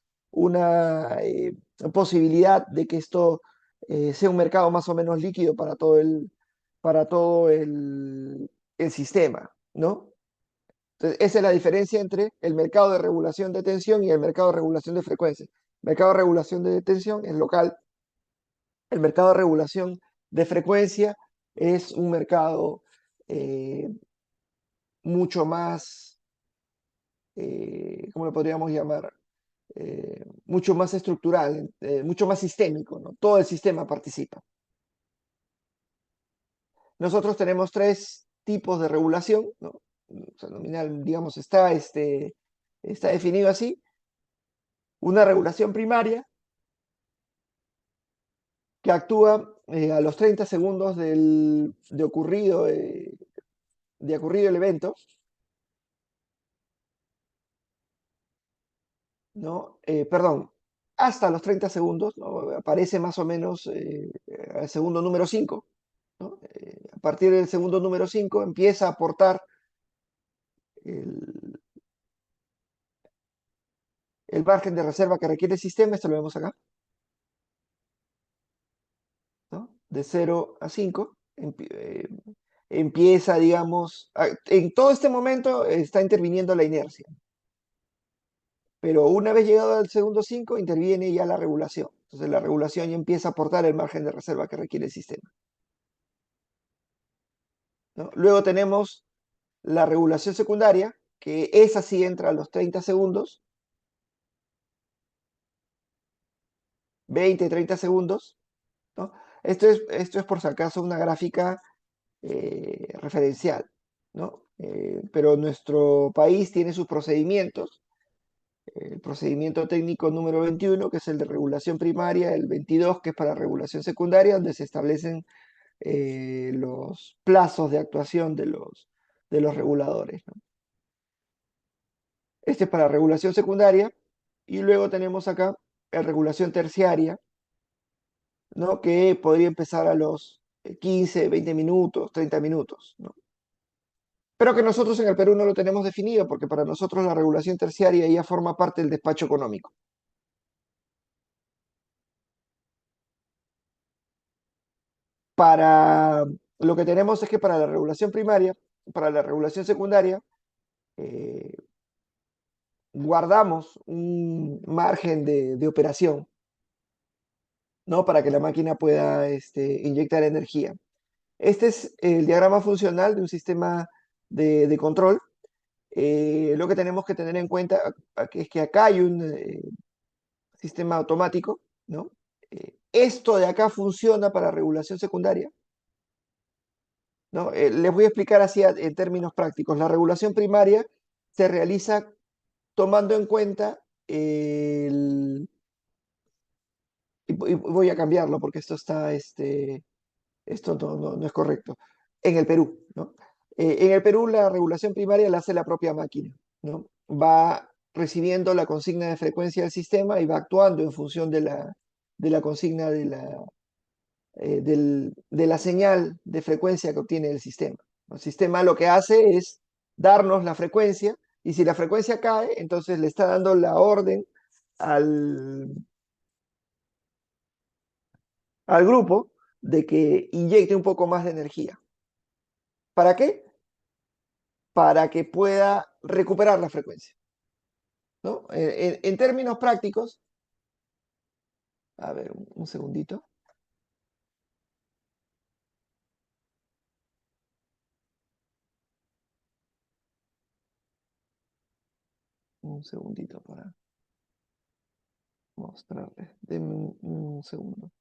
posibilidad de que esto sea un mercado más o menos líquido para todo el sistema, ¿no? Entonces, esa es la diferencia entre el mercado de regulación de tensión y el mercado de regulación de frecuencia. El mercado de regulación de tensión es local, el mercado de regulación de frecuencia es un mercado eh, mucho más, ¿cómo lo podríamos llamar? Mucho más estructural, mucho más sistémico, ¿no? Todo el sistema participa. Nosotros tenemos tres tipos de regulación, ¿no? O sea, nominal, digamos, está definido así. Una regulación primaria que actúa a los 30 segundos de ocurrido el evento, ¿no? Perdón, hasta los 30 segundos, ¿no? Aparece más o menos al segundo número 5, ¿no? A partir del segundo número 5 empieza a aportar el, el margen de reserva que requiere el sistema, esto lo vemos acá, ¿no? De 0 a 5, empieza, digamos, en todo este momento está interviniendo la inercia, pero una vez llegado al segundo 5 interviene ya la regulación. Entonces la regulación ya empieza a aportar el margen de reserva que requiere el sistema, ¿no? Luego tenemos la regulación secundaria, que esa sí entra a los 30 segundos, 20, 30 segundos, ¿no? Esto es por si acaso una gráfica referencial, ¿no? Pero nuestro país tiene sus procedimientos, el procedimiento técnico número 21, que es el de regulación primaria, el 22, que es para regulación secundaria, donde se establecen los plazos de actuación de los reguladores, ¿no? Este es para regulación secundaria, y luego tenemos acá la regulación terciaria, ¿no? Que podría empezar a los 15, 20 minutos, 30 minutos, ¿no? Pero que nosotros en el Perú no lo tenemos definido, porque para nosotros la regulación terciaria ya forma parte del despacho económico. Para lo que tenemos es que para la regulación primaria, para la regulación secundaria, eh, guardamos un margen de operación, ¿no? Para que la máquina pueda inyectar energía. Este es el diagrama funcional de un sistema de control. Lo que tenemos que tener en cuenta es que acá hay un sistema automático, ¿no? Esto de acá funciona para regulación secundaria, ¿no? Les voy a explicar así en términos prácticos. La regulación primaria se realiza tomando en cuenta y voy a cambiarlo porque esto no es correcto. En el Perú, ¿no? En el Perú la regulación primaria la hace la propia máquina, ¿no? Va recibiendo la consigna de frecuencia del sistema y va actuando en función de la consigna de la señal de frecuencia que obtiene el sistema. El sistema lo que hace es darnos la frecuencia y si la frecuencia cae, entonces le está dando la orden al grupo de que inyecte un poco más de energía. ¿Para qué? Para que pueda recuperar la frecuencia, ¿no? En términos prácticos, a ver, un segundito. Un segundito para. mostrarles. Denme un segundo.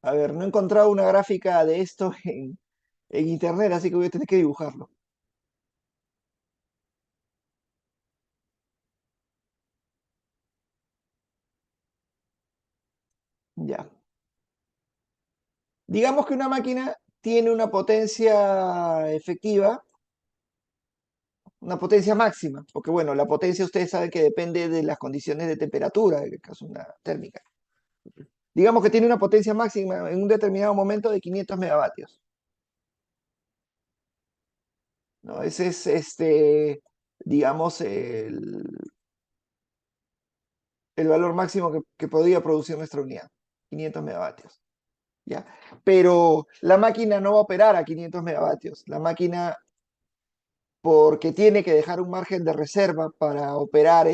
A ver, no he encontrado una gráfica de esto en internet, así que voy a tener que dibujarlo. Ya. Digamos que una máquina tiene una potencia efectiva, una potencia máxima, porque bueno, la potencia ustedes saben que depende de las condiciones de temperatura, en el caso de una térmica. Digamos que tiene una potencia máxima en un determinado momento de 500 megavatios. ¿No? Ese es, digamos, el valor máximo que podría producir nuestra unidad, 500 megavatios. ¿Ya? Pero la máquina no va a operar a 500 megavatios. La máquina, porque tiene que dejar un margen de reserva para operar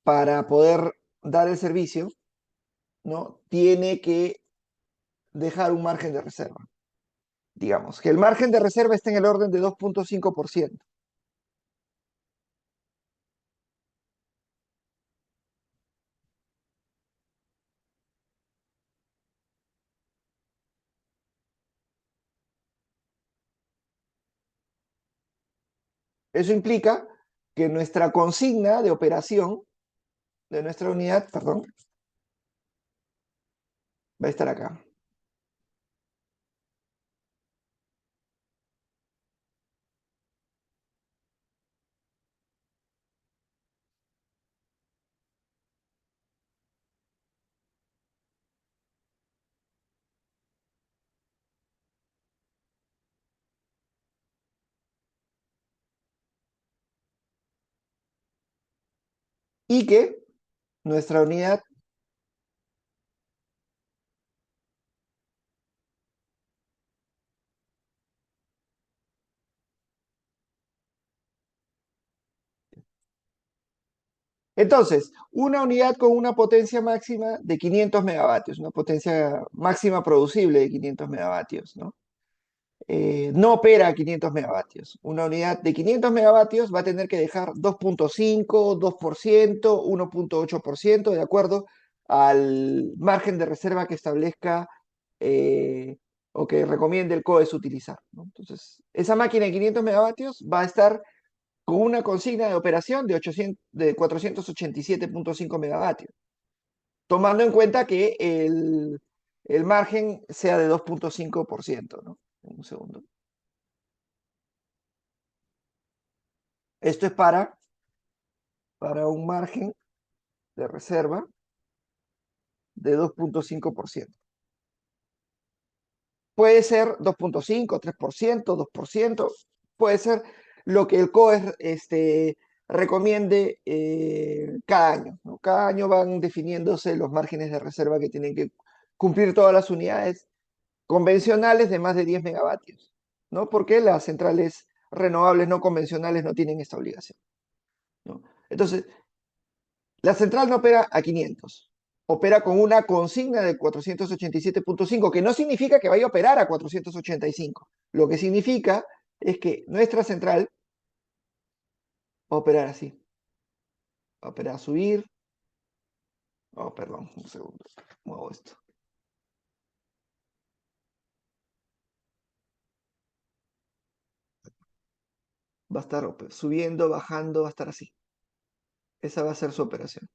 para poder dar el servicio, ¿no? Tiene que dejar un margen de reserva. Digamos que el margen de reserva está en el orden de 2,5%. Eso implica que nuestra consigna de operación de nuestra unidad, perdón, va a estar acá. Y que nuestra unidad, entonces, una unidad con una potencia máxima de 500 megavatios, una potencia máxima producible de 500 megavatios, ¿no? No opera a 500 megavatios. Una unidad de 500 megavatios va a tener que dejar 2,5, 2%, 1,8%, de acuerdo al margen de reserva que establezca o que recomiende el COES utilizar, ¿no? Entonces, esa máquina de 500 megavatios va a estar con una consigna de operación de 487,5 megavatios, tomando en cuenta que el margen sea de 2,5%, ¿no? Un segundo. Esto es para un margen de reserva de 2,5%. Puede ser 2,5, 3%, 2%, puede ser lo que el COES recomiende cada año, ¿no? Cada año van definiéndose los márgenes de reserva que tienen que cumplir todas las unidades convencionales de más de 10 megavatios, ¿no? Porque las centrales renovables no convencionales no tienen esta obligación, ¿no? Entonces, la central no opera a 500, opera con una consigna de 487,5, que no significa que vaya a operar a 485. Lo que significa es que nuestra central va a operar así. Va a operar a subir. Oh, perdón, un segundo. Muevo esto. Va a estar subiendo, bajando, va a estar así. Esa va a ser su operación.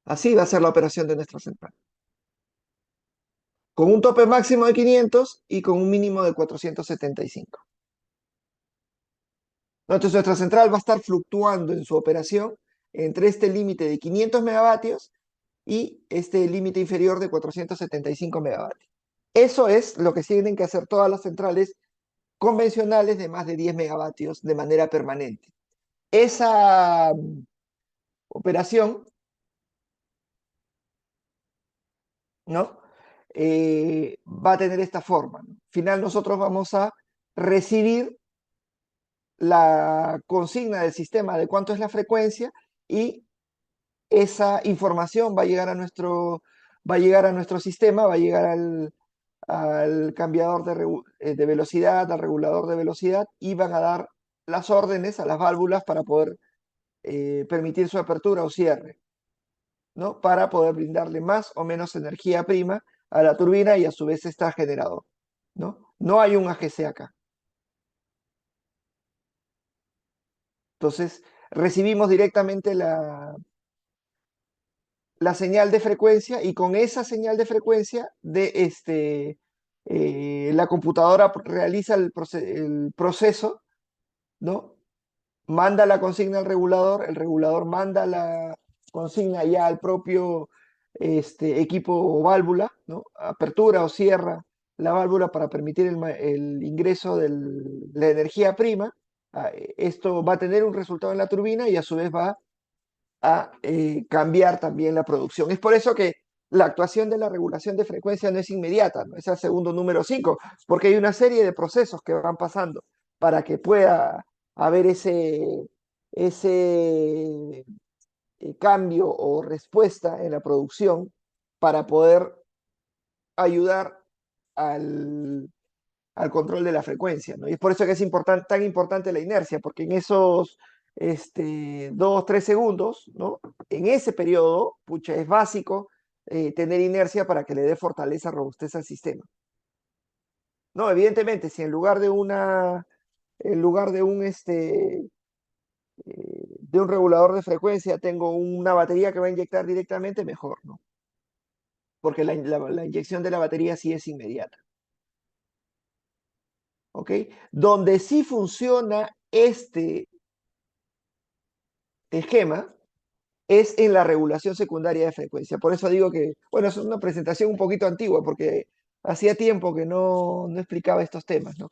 Así va a ser la operación de nuestra central. Con un tope máximo de 500 y con un mínimo de 475. ¿No? Entonces nuestra central va a estar fluctuando en su operación entre este límite de 500 megavatios y este límite inferior de 475 megavatios. Eso es lo que tienen que hacer todas las centrales convencionales de más de 10 megavatios de manera permanente. Esa operación, ¿no? Va a tener esta forma, ¿no? Al final nosotros vamos a recibir la consigna del sistema de cuánto es la frecuencia y esa información va a llegar a nuestro sistema, va a llegar al cambiador de velocidad, al regulador de velocidad y van a dar las órdenes a las válvulas para poder permitir su apertura o cierre, ¿no? Para poder brindarle más o menos energía prima a la turbina y a su vez está generador, ¿no? No hay un AGC acá. Entonces, recibimos directamente la señal de frecuencia y con esa señal de frecuencia la computadora realiza el proceso, ¿no? Manda la consigna al regulador, el regulador manda la consigna ya al propio equipo o válvula, ¿no? Apertura o cierra la válvula para permitir el ingreso de la energía prima. Esto va a tener un resultado en la turbina y a su vez va a cambiar también la producción. Es por eso que la actuación de la regulación de frecuencia no es inmediata, ¿no? Es el segundo número 5, porque hay una serie de procesos que van pasando para que pueda haber ese cambio o respuesta en la producción para poder ayudar al control de la frecuencia, ¿no? Y es por eso que es tan importante la inercia, porque en esos 2, 3 segundos, ¿no? En ese periodo, pucha, es básico tener inercia para que le dé fortaleza, robustez al sistema. No, evidentemente, si en lugar de un regulador de frecuencia tengo una batería que va a inyectar directamente, mejor, ¿no? Porque la inyección de la batería sí es inmediata. ¿Ok? Donde sí funciona este esquema es en la regulación secundaria de frecuencia. Por eso digo que, bueno, es una presentación un poquito antigua porque hacía tiempo que no explicaba estos temas, ¿no?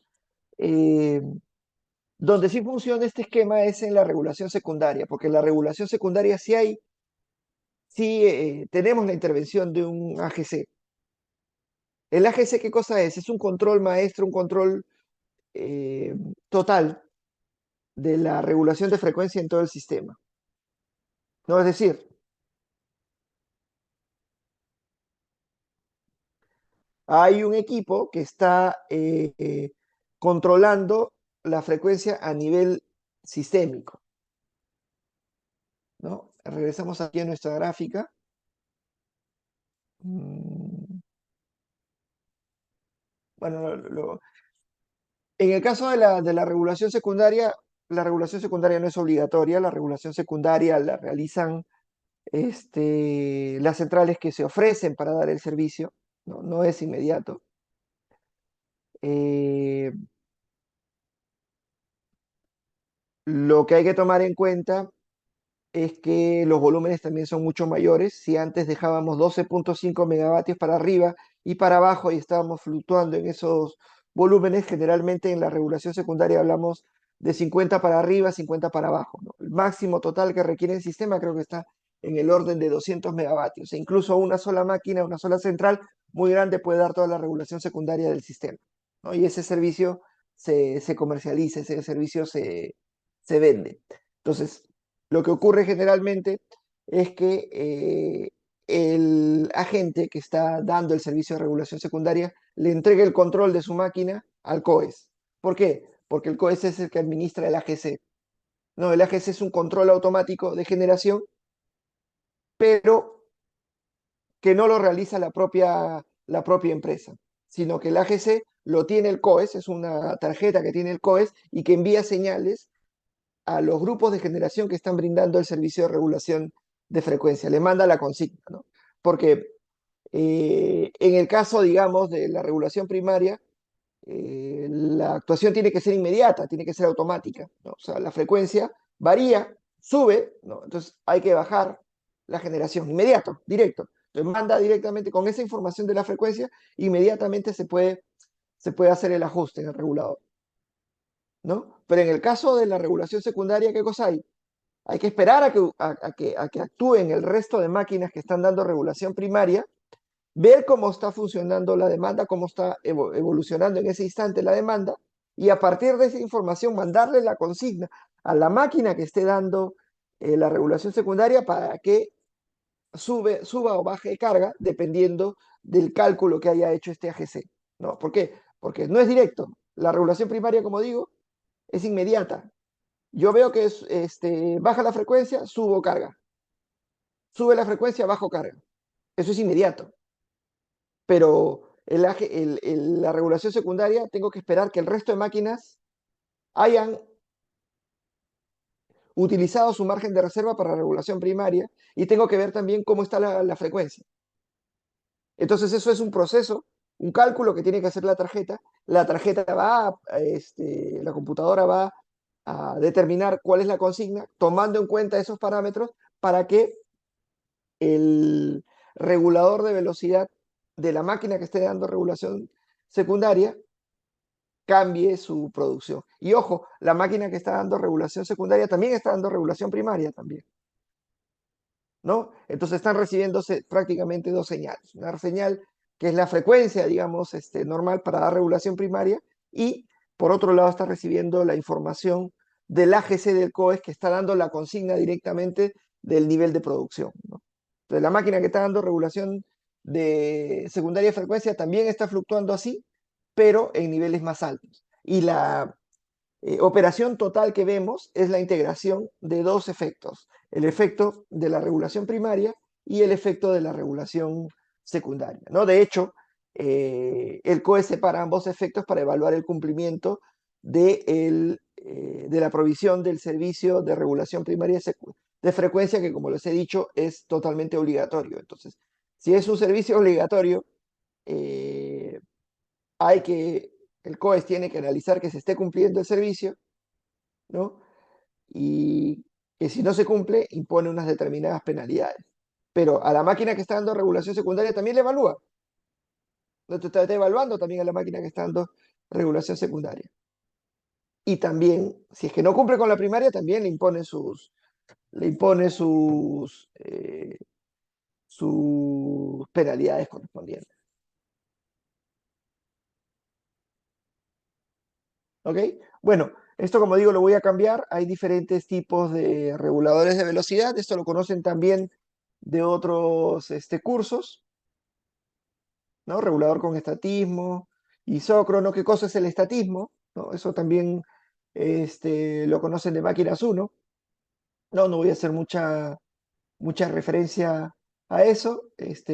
Donde sí funciona este esquema es en la regulación secundaria, porque en la regulación secundaria sí tenemos la intervención de un AGC. ¿El AGC qué cosa es? Es un control maestro, un control total de la regulación de frecuencia en todo el sistema. ¿No? Es decir, hay un equipo que está controlando la frecuencia a nivel sistémico, ¿no? Regresamos aquí a nuestra gráfica. Bueno, en el caso de la regulación secundaria no es obligatoria, la regulación secundaria la realizan las centrales que se ofrecen para dar el servicio, no es inmediato. Lo que hay que tomar en cuenta es que los volúmenes también son mucho mayores. Si antes dejábamos 12.5 megavatios para arriba y para abajo y estábamos fluctuando en esos volúmenes, generalmente en la regulación secundaria hablamos de 50 para arriba, 50 para abajo, ¿no? El máximo total que requiere el sistema creo que está en el orden de 200 megavatios. E incluso una sola máquina, una sola central muy grande puede dar toda la regulación secundaria del sistema, ¿no? Y ese servicio se comercializa, ese servicio se vende. Entonces, lo que ocurre generalmente es que el agente que está dando el servicio de regulación secundaria le entrega el control de su máquina al COES. ¿Por qué? Porque el COES es el que administra el AGC. No, el AGC es un control automático de generación, pero que no lo realiza la propia empresa, sino que el AGC lo tiene el COES, es una tarjeta que tiene el COES y que envía señales a los grupos de generación que están brindando el servicio de regulación de frecuencia, le manda la consigna, ¿no? Porque en el caso, digamos, de la regulación primaria, la actuación tiene que ser inmediata, tiene que ser automática, ¿no? O sea, la frecuencia varía, sube, ¿no? Entonces hay que bajar la generación, inmediato, directo. Entonces manda directamente con esa información de la frecuencia, inmediatamente se puede hacer el ajuste en el regulador, ¿no? Pero en el caso de la regulación secundaria, ¿qué cosa hay? Hay que esperar a que actúen el resto de máquinas que están dando regulación primaria, ver cómo está funcionando la demanda, cómo está evolucionando en ese instante la demanda, y a partir de esa información mandarle la consigna a la máquina que esté dando la regulación secundaria para que suba o baje de carga dependiendo del cálculo que haya hecho este AGC, ¿no? ¿Por qué? Porque no es directo. La regulación primaria, como digo, es inmediata. Yo veo que baja la frecuencia, subo carga. Sube la frecuencia, bajo carga. Eso es inmediato. Pero la regulación secundaria, tengo que esperar que el resto de máquinas hayan utilizado su margen de reserva para la regulación primaria y tengo que ver también cómo está la frecuencia. Entonces eso es un proceso, un cálculo que tiene que hacer la tarjeta. La tarjeta la computadora va a determinar cuál es la consigna, tomando en cuenta esos parámetros para que el regulador de velocidad de la máquina que esté dando regulación secundaria cambie su producción. Y ojo, la máquina que está dando regulación secundaria también está dando regulación primaria también, ¿no? Entonces están recibiéndose prácticamente dos señales. Una señal que es la frecuencia, digamos, normal para dar regulación primaria y por otro lado está recibiendo la información del AGC del COES que está dando la consigna directamente del nivel de producción, ¿no? Entonces la máquina que está dando regulación de secundaria de frecuencia también está fluctuando así, pero en niveles más altos. Y la operación total que vemos es la integración de dos efectos, el efecto de la regulación primaria y el efecto de la regulación secundaria, ¿no? De hecho, el COE separa ambos efectos para evaluar el cumplimiento de la provisión del servicio de regulación primaria de frecuencia, que como les he dicho, es totalmente obligatorio. Entonces, si es un servicio obligatorio, eh, hay que, el COES tiene que analizar que se esté cumpliendo el servicio, ¿no? Y que si no se cumple, impone unas determinadas penalidades. Pero a la máquina que está dando regulación secundaria también le evalúa. No te está evaluando también a la máquina que está dando regulación secundaria. Y también, si es que no cumple con la primaria, también le impone sus penalidades correspondientes. ¿Ok? Bueno, esto como digo lo voy a cambiar. Hay diferentes tipos de reguladores de velocidad. Esto lo conocen también de otros cursos, ¿no? Regulador con estatismo, isócrono. ¿Qué cosa es el estatismo? ¿No? Eso también lo conocen de máquinas 1. No voy a hacer mucha referencia a eso,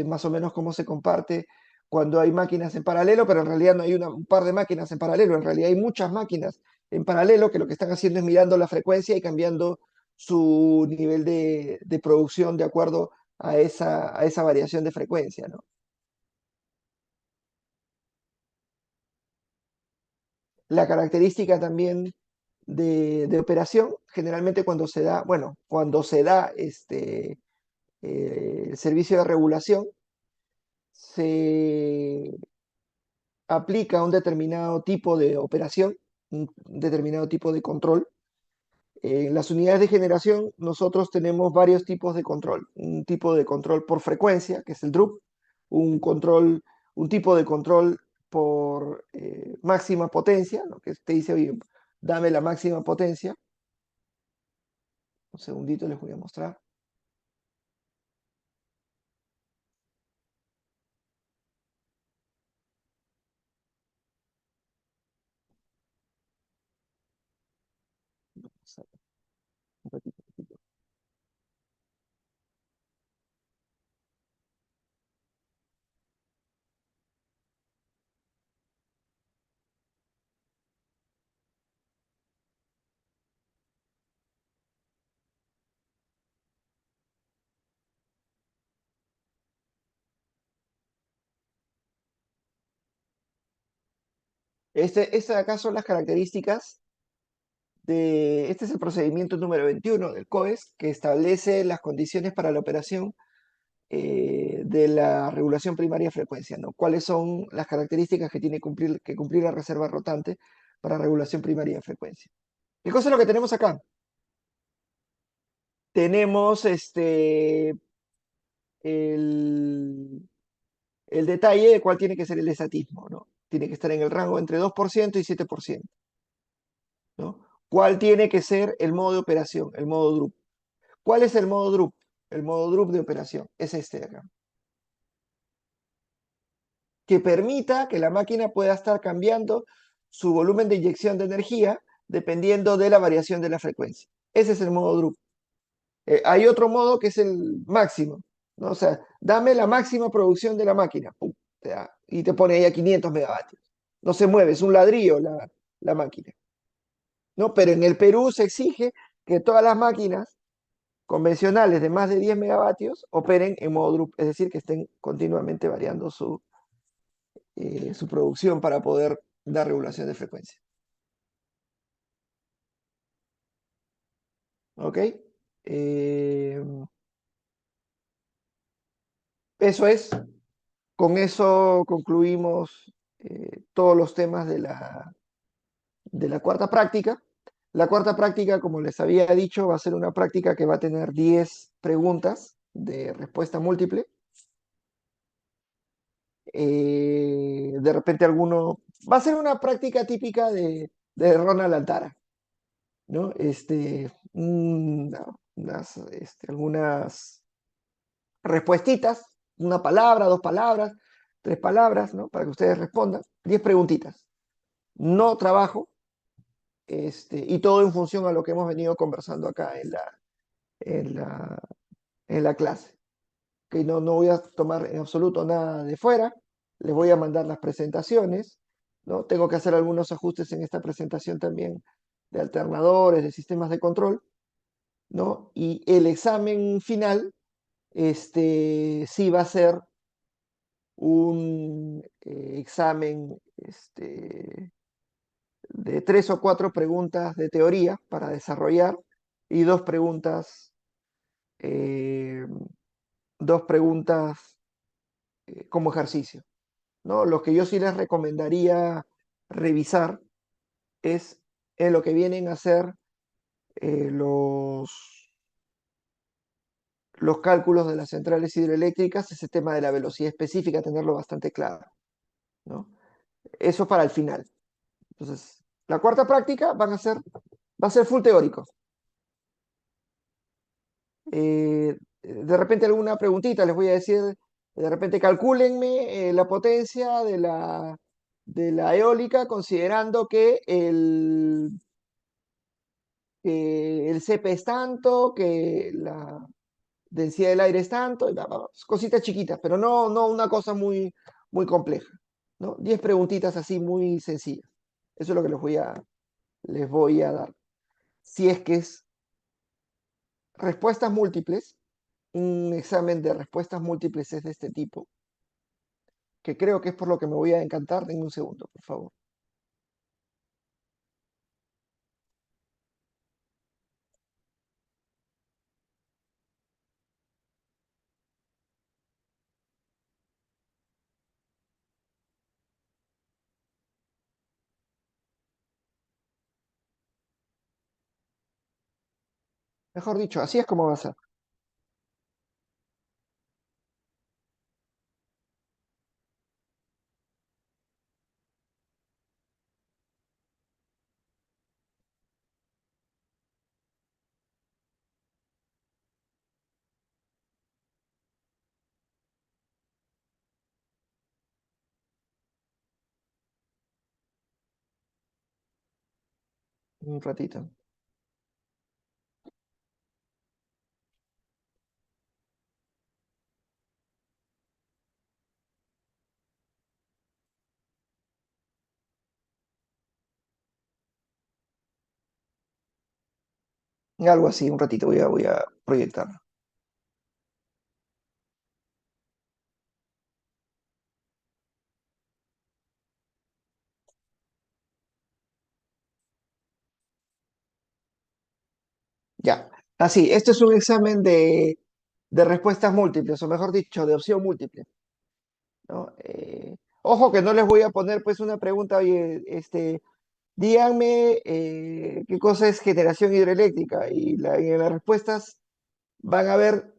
más o menos cómo se comparte cuando hay máquinas en paralelo, pero en realidad no hay un par de máquinas en paralelo, en realidad hay muchas máquinas en paralelo que lo que están haciendo es mirando la frecuencia y cambiando su nivel de producción de acuerdo a esa variación de frecuencia, ¿no? La característica también de operación, generalmente cuando se da, bueno, cuando se da el servicio de regulación, se aplica un determinado tipo de operación, un determinado tipo de control. En las unidades de generación nosotros tenemos varios tipos de control. Un tipo de control por frecuencia, que es el DRUP, un tipo de control por máxima potencia, ¿no? Que te dice, oye, dame la máxima potencia. Un segundito les voy a mostrar. Un ratito. Este de acá son las características este es el procedimiento número 21 del COES, que establece las condiciones para la operación de la regulación primaria de frecuencia, ¿no? ¿Cuáles son las características que tiene que cumplir la reserva rotante para regulación primaria de frecuencia? ¿Qué cosa es lo que tenemos acá? Tenemos el, el detalle de cuál tiene que ser el desatismo, ¿no? Tiene que estar en el rango entre 2% y 7%, ¿no? ¿Cuál tiene que ser el modo de operación, el modo DRUP? ¿Cuál es el modo DRUP? El modo DRUP de operación es este de acá. Que permita que la máquina pueda estar cambiando su volumen de inyección de energía dependiendo de la variación de la frecuencia. Ese es el modo DRUP. Hay otro modo que es el máximo, ¿no? O sea, dame la máxima producción de la máquina, ¡pum! Y te pone ahí a 500 megavatios. No se mueve, es un ladrillo la máquina, ¿no? Pero en el Perú se exige que todas las máquinas convencionales de más de 10 megavatios operen en modo DRUP, es decir, que estén continuamente variando su producción para poder dar regulación de frecuencia. ¿Ok? Eh, Eso es. Con eso concluimos todos los temas de la cuarta práctica. La cuarta práctica, como les había dicho, va a ser una práctica que va a tener 10 preguntas de respuesta múltiple. De repente alguno... Va a ser una práctica típica de Ronald Altara, ¿no? Algunas respuestitas, una palabra, dos palabras, tres palabras, ¿no? Para que ustedes respondan. 10 preguntitas. No trabajo, y todo en función a lo que hemos venido conversando acá en la, en la clase. Que no voy a tomar en absoluto nada de fuera, les voy a mandar las presentaciones, ¿no? Tengo que hacer algunos ajustes en esta presentación también de alternadores, de sistemas de control, ¿no? Y el examen final, sí va a ser un examen de 3 o 4 preguntas de teoría para desarrollar y eh, dos preguntas como ejercicio, ¿no? Lo que yo sí les recomendaría revisar es en lo que vienen a ser los cálculos de las centrales hidroeléctricas, ese tema de la velocidad específica, tenerlo bastante claro, ¿no? Eso para el final. Entonces, la cuarta práctica va a ser full teórico. De repente alguna preguntita les voy a decir, de repente calcúlenme la potencia de la eólica considerando que el CP es tanto, que la densidad del aire es tanto, y cositas chiquitas, pero no una cosa muy compleja, ¿no? 10 preguntitas así muy sencillas. Eso es lo que les voy a dar. Si es que es respuestas múltiples, un examen de respuestas múltiples es de este tipo, que creo que es por lo que me voy a encantar. Denme un segundo, por favor. Mejor dicho, así es como va a ser. Un ratito. Algo así, un ratito voy a proyectarlo. Así, esto es un examen de respuestas múltiples, o mejor dicho, de opción múltiple, ¿no? Ojo que no les voy a poner pues una pregunta, oye, díganme qué cosa es generación hidroeléctrica y en las respuestas van a haber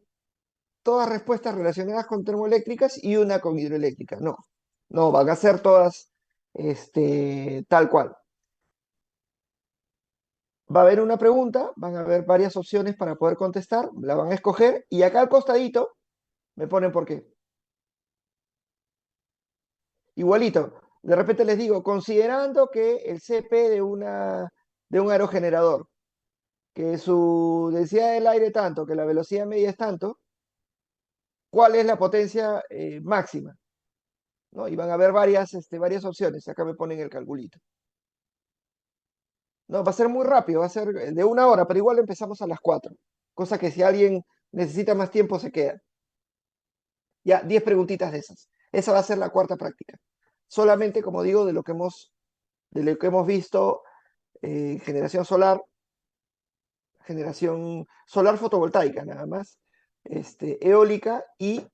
todas respuestas relacionadas con termoeléctricas y una con hidroeléctrica. No, no, van a ser todas tal cual. Va a haber una pregunta, van a haber varias opciones para poder contestar, la van a escoger y acá al costadito me ponen por qué. Igualito, de repente les digo, considerando que el CP de un aerogenerador, que su densidad del aire es tanto, que la velocidad media es tanto, ¿cuál es la potencia máxima? ¿No? Y van a haber varias opciones. Acá me ponen el calculito. No, va a ser muy rápido, va a ser de 1 hora, pero igual empezamos a las 4. Cosa que si alguien necesita más tiempo, se queda. Ya, 10 preguntitas de esas. Esa va a ser la cuarta práctica. Solamente, como digo, de lo que hemos visto, generación solar fotovoltaica nada más, eólica y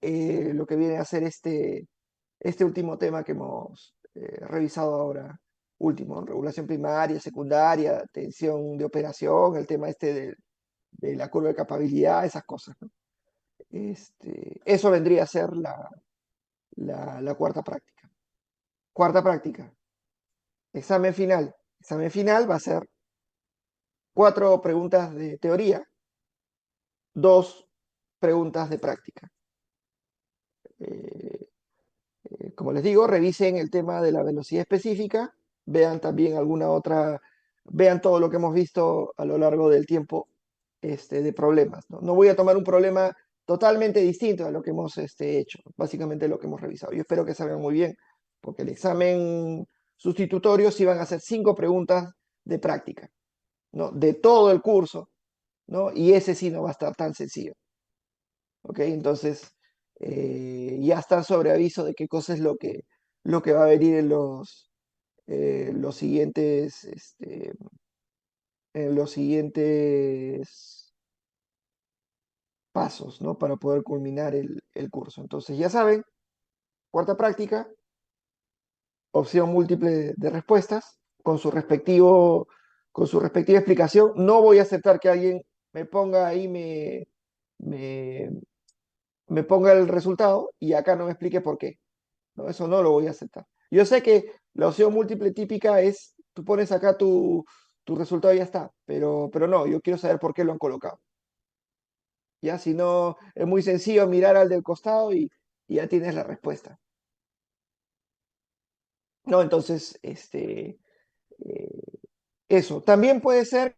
lo que viene a ser este último tema que hemos revisado ahora, último, regulación primaria, secundaria, tensión de operación, el tema de la curva de capabilidad, esas cosas, ¿no? Eso vendría a ser la cuarta práctica. Cuarta práctica, examen final. Examen final va a ser 4 preguntas de teoría, 2 preguntas de práctica. Eh, como les digo, revisen el tema de la velocidad específica, vean también vean todo lo que hemos visto a lo largo del tiempo de problemas, ¿no? No voy a tomar un problema totalmente distinto a lo que hemos hecho, básicamente lo que hemos revisado. Yo espero que salgan muy bien, porque el examen sustitutorio sí van a ser 5 preguntas de práctica, ¿no? De todo el curso, ¿no? Y ese sí no va a estar tan sencillo. ¿Ok? Entonces, ya están sobre aviso de qué cosa es lo que va a venir los siguientes, en los siguientes pasos, ¿no? Para poder culminar el curso. Entonces, ya saben, cuarta práctica, opción múltiple de respuestas, con su respectiva explicación. No voy a aceptar que alguien me ponga ahí, me, me ponga el resultado y acá no me explique por qué. No, eso no lo voy a aceptar. Yo sé que la opción múltiple típica es, tú pones acá tu resultado y ya está, pero no, yo quiero saber por qué lo han colocado. Ya, si no, es muy sencillo mirar al del costado y ya tienes la respuesta. No, entonces, eh, eso. También puede ser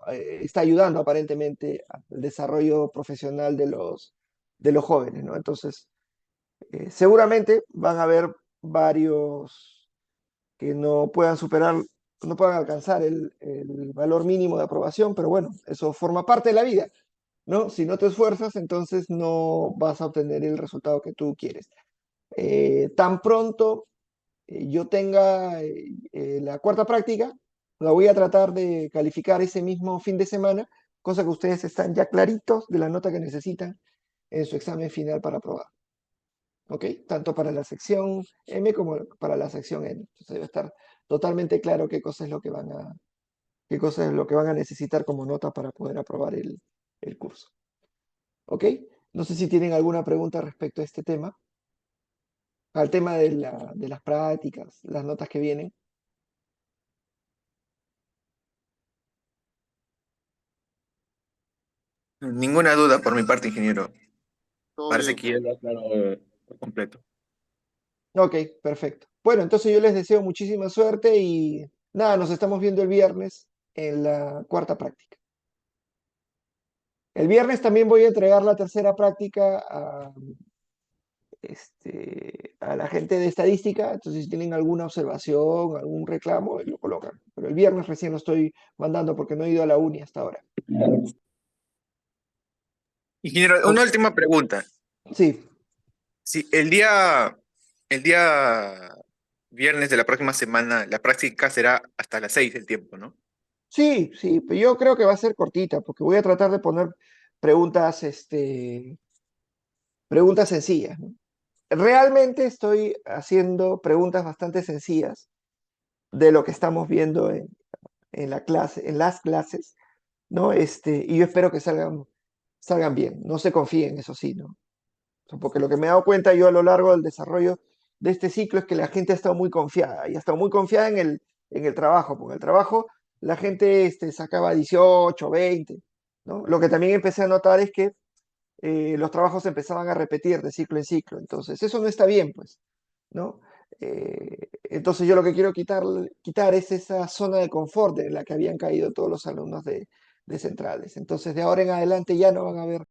está ayudando aparentemente al desarrollo profesional de los jóvenes, ¿no? Entonces, seguramente van a haber varios que no puedan superar, no puedan alcanzar el valor mínimo de aprobación, pero bueno, eso forma parte de la vida, ¿no? Si no te esfuerzas, entonces no vas a obtener el resultado que tú quieres. Tan pronto yo tenga la cuarta práctica, la voy a tratar de calificar ese mismo fin de semana, cosa que ustedes están ya claritos de la nota que necesitan en su examen final para aprobar. ¿Ok? Tanto para la sección M como para la sección N. Entonces debe estar totalmente claro qué cosa es lo que qué cosa es lo que van a necesitar como nota para poder aprobar el curso. ¿Ok? No sé si tienen alguna pregunta respecto a este tema, al tema de las prácticas, las notas que vienen. Ninguna duda por mi parte, ingeniero. Todo Parece bien. que ya está claro por completo. Ok, perfecto. Bueno, entonces yo les deseo muchísima suerte y nada, nos estamos viendo el viernes en la cuarta práctica. El viernes también voy a entregar la tercera práctica a la gente de estadística, entonces si tienen alguna observación, algún reclamo, lo colocan. Pero el viernes recién lo estoy mandando porque no he ido a la uni hasta ahora. Ingeniero, Ok, una última pregunta. sí, Si el día viernes de la próxima semana, la práctica será hasta las 6 el tiempo, ¿no? sí, sí, pero yo creo que va a ser cortita porque voy a tratar de poner preguntas, preguntas sencillas, ¿no? Realmente estoy haciendo preguntas bastante sencillas de lo que estamos viendo en la clase, en las clases, ¿no? Y yo espero que salgan bien. No se confíen, eso sí, ¿no? Porque lo que me he dado cuenta yo a lo largo del desarrollo de este ciclo es que la gente ha estado muy confiada y ha estado muy confiada en el trabajo, porque en el trabajo la gente sacaba 18, 20, ¿no? Lo que también empecé a notar es que los trabajos se empezaban a repetir de ciclo en ciclo, entonces eso no está bien, pues, ¿no? Entonces yo lo que quiero quitar es esa zona de confort en la que habían caído todos los alumnos de centrales. Entonces de ahora en adelante ya no van a haber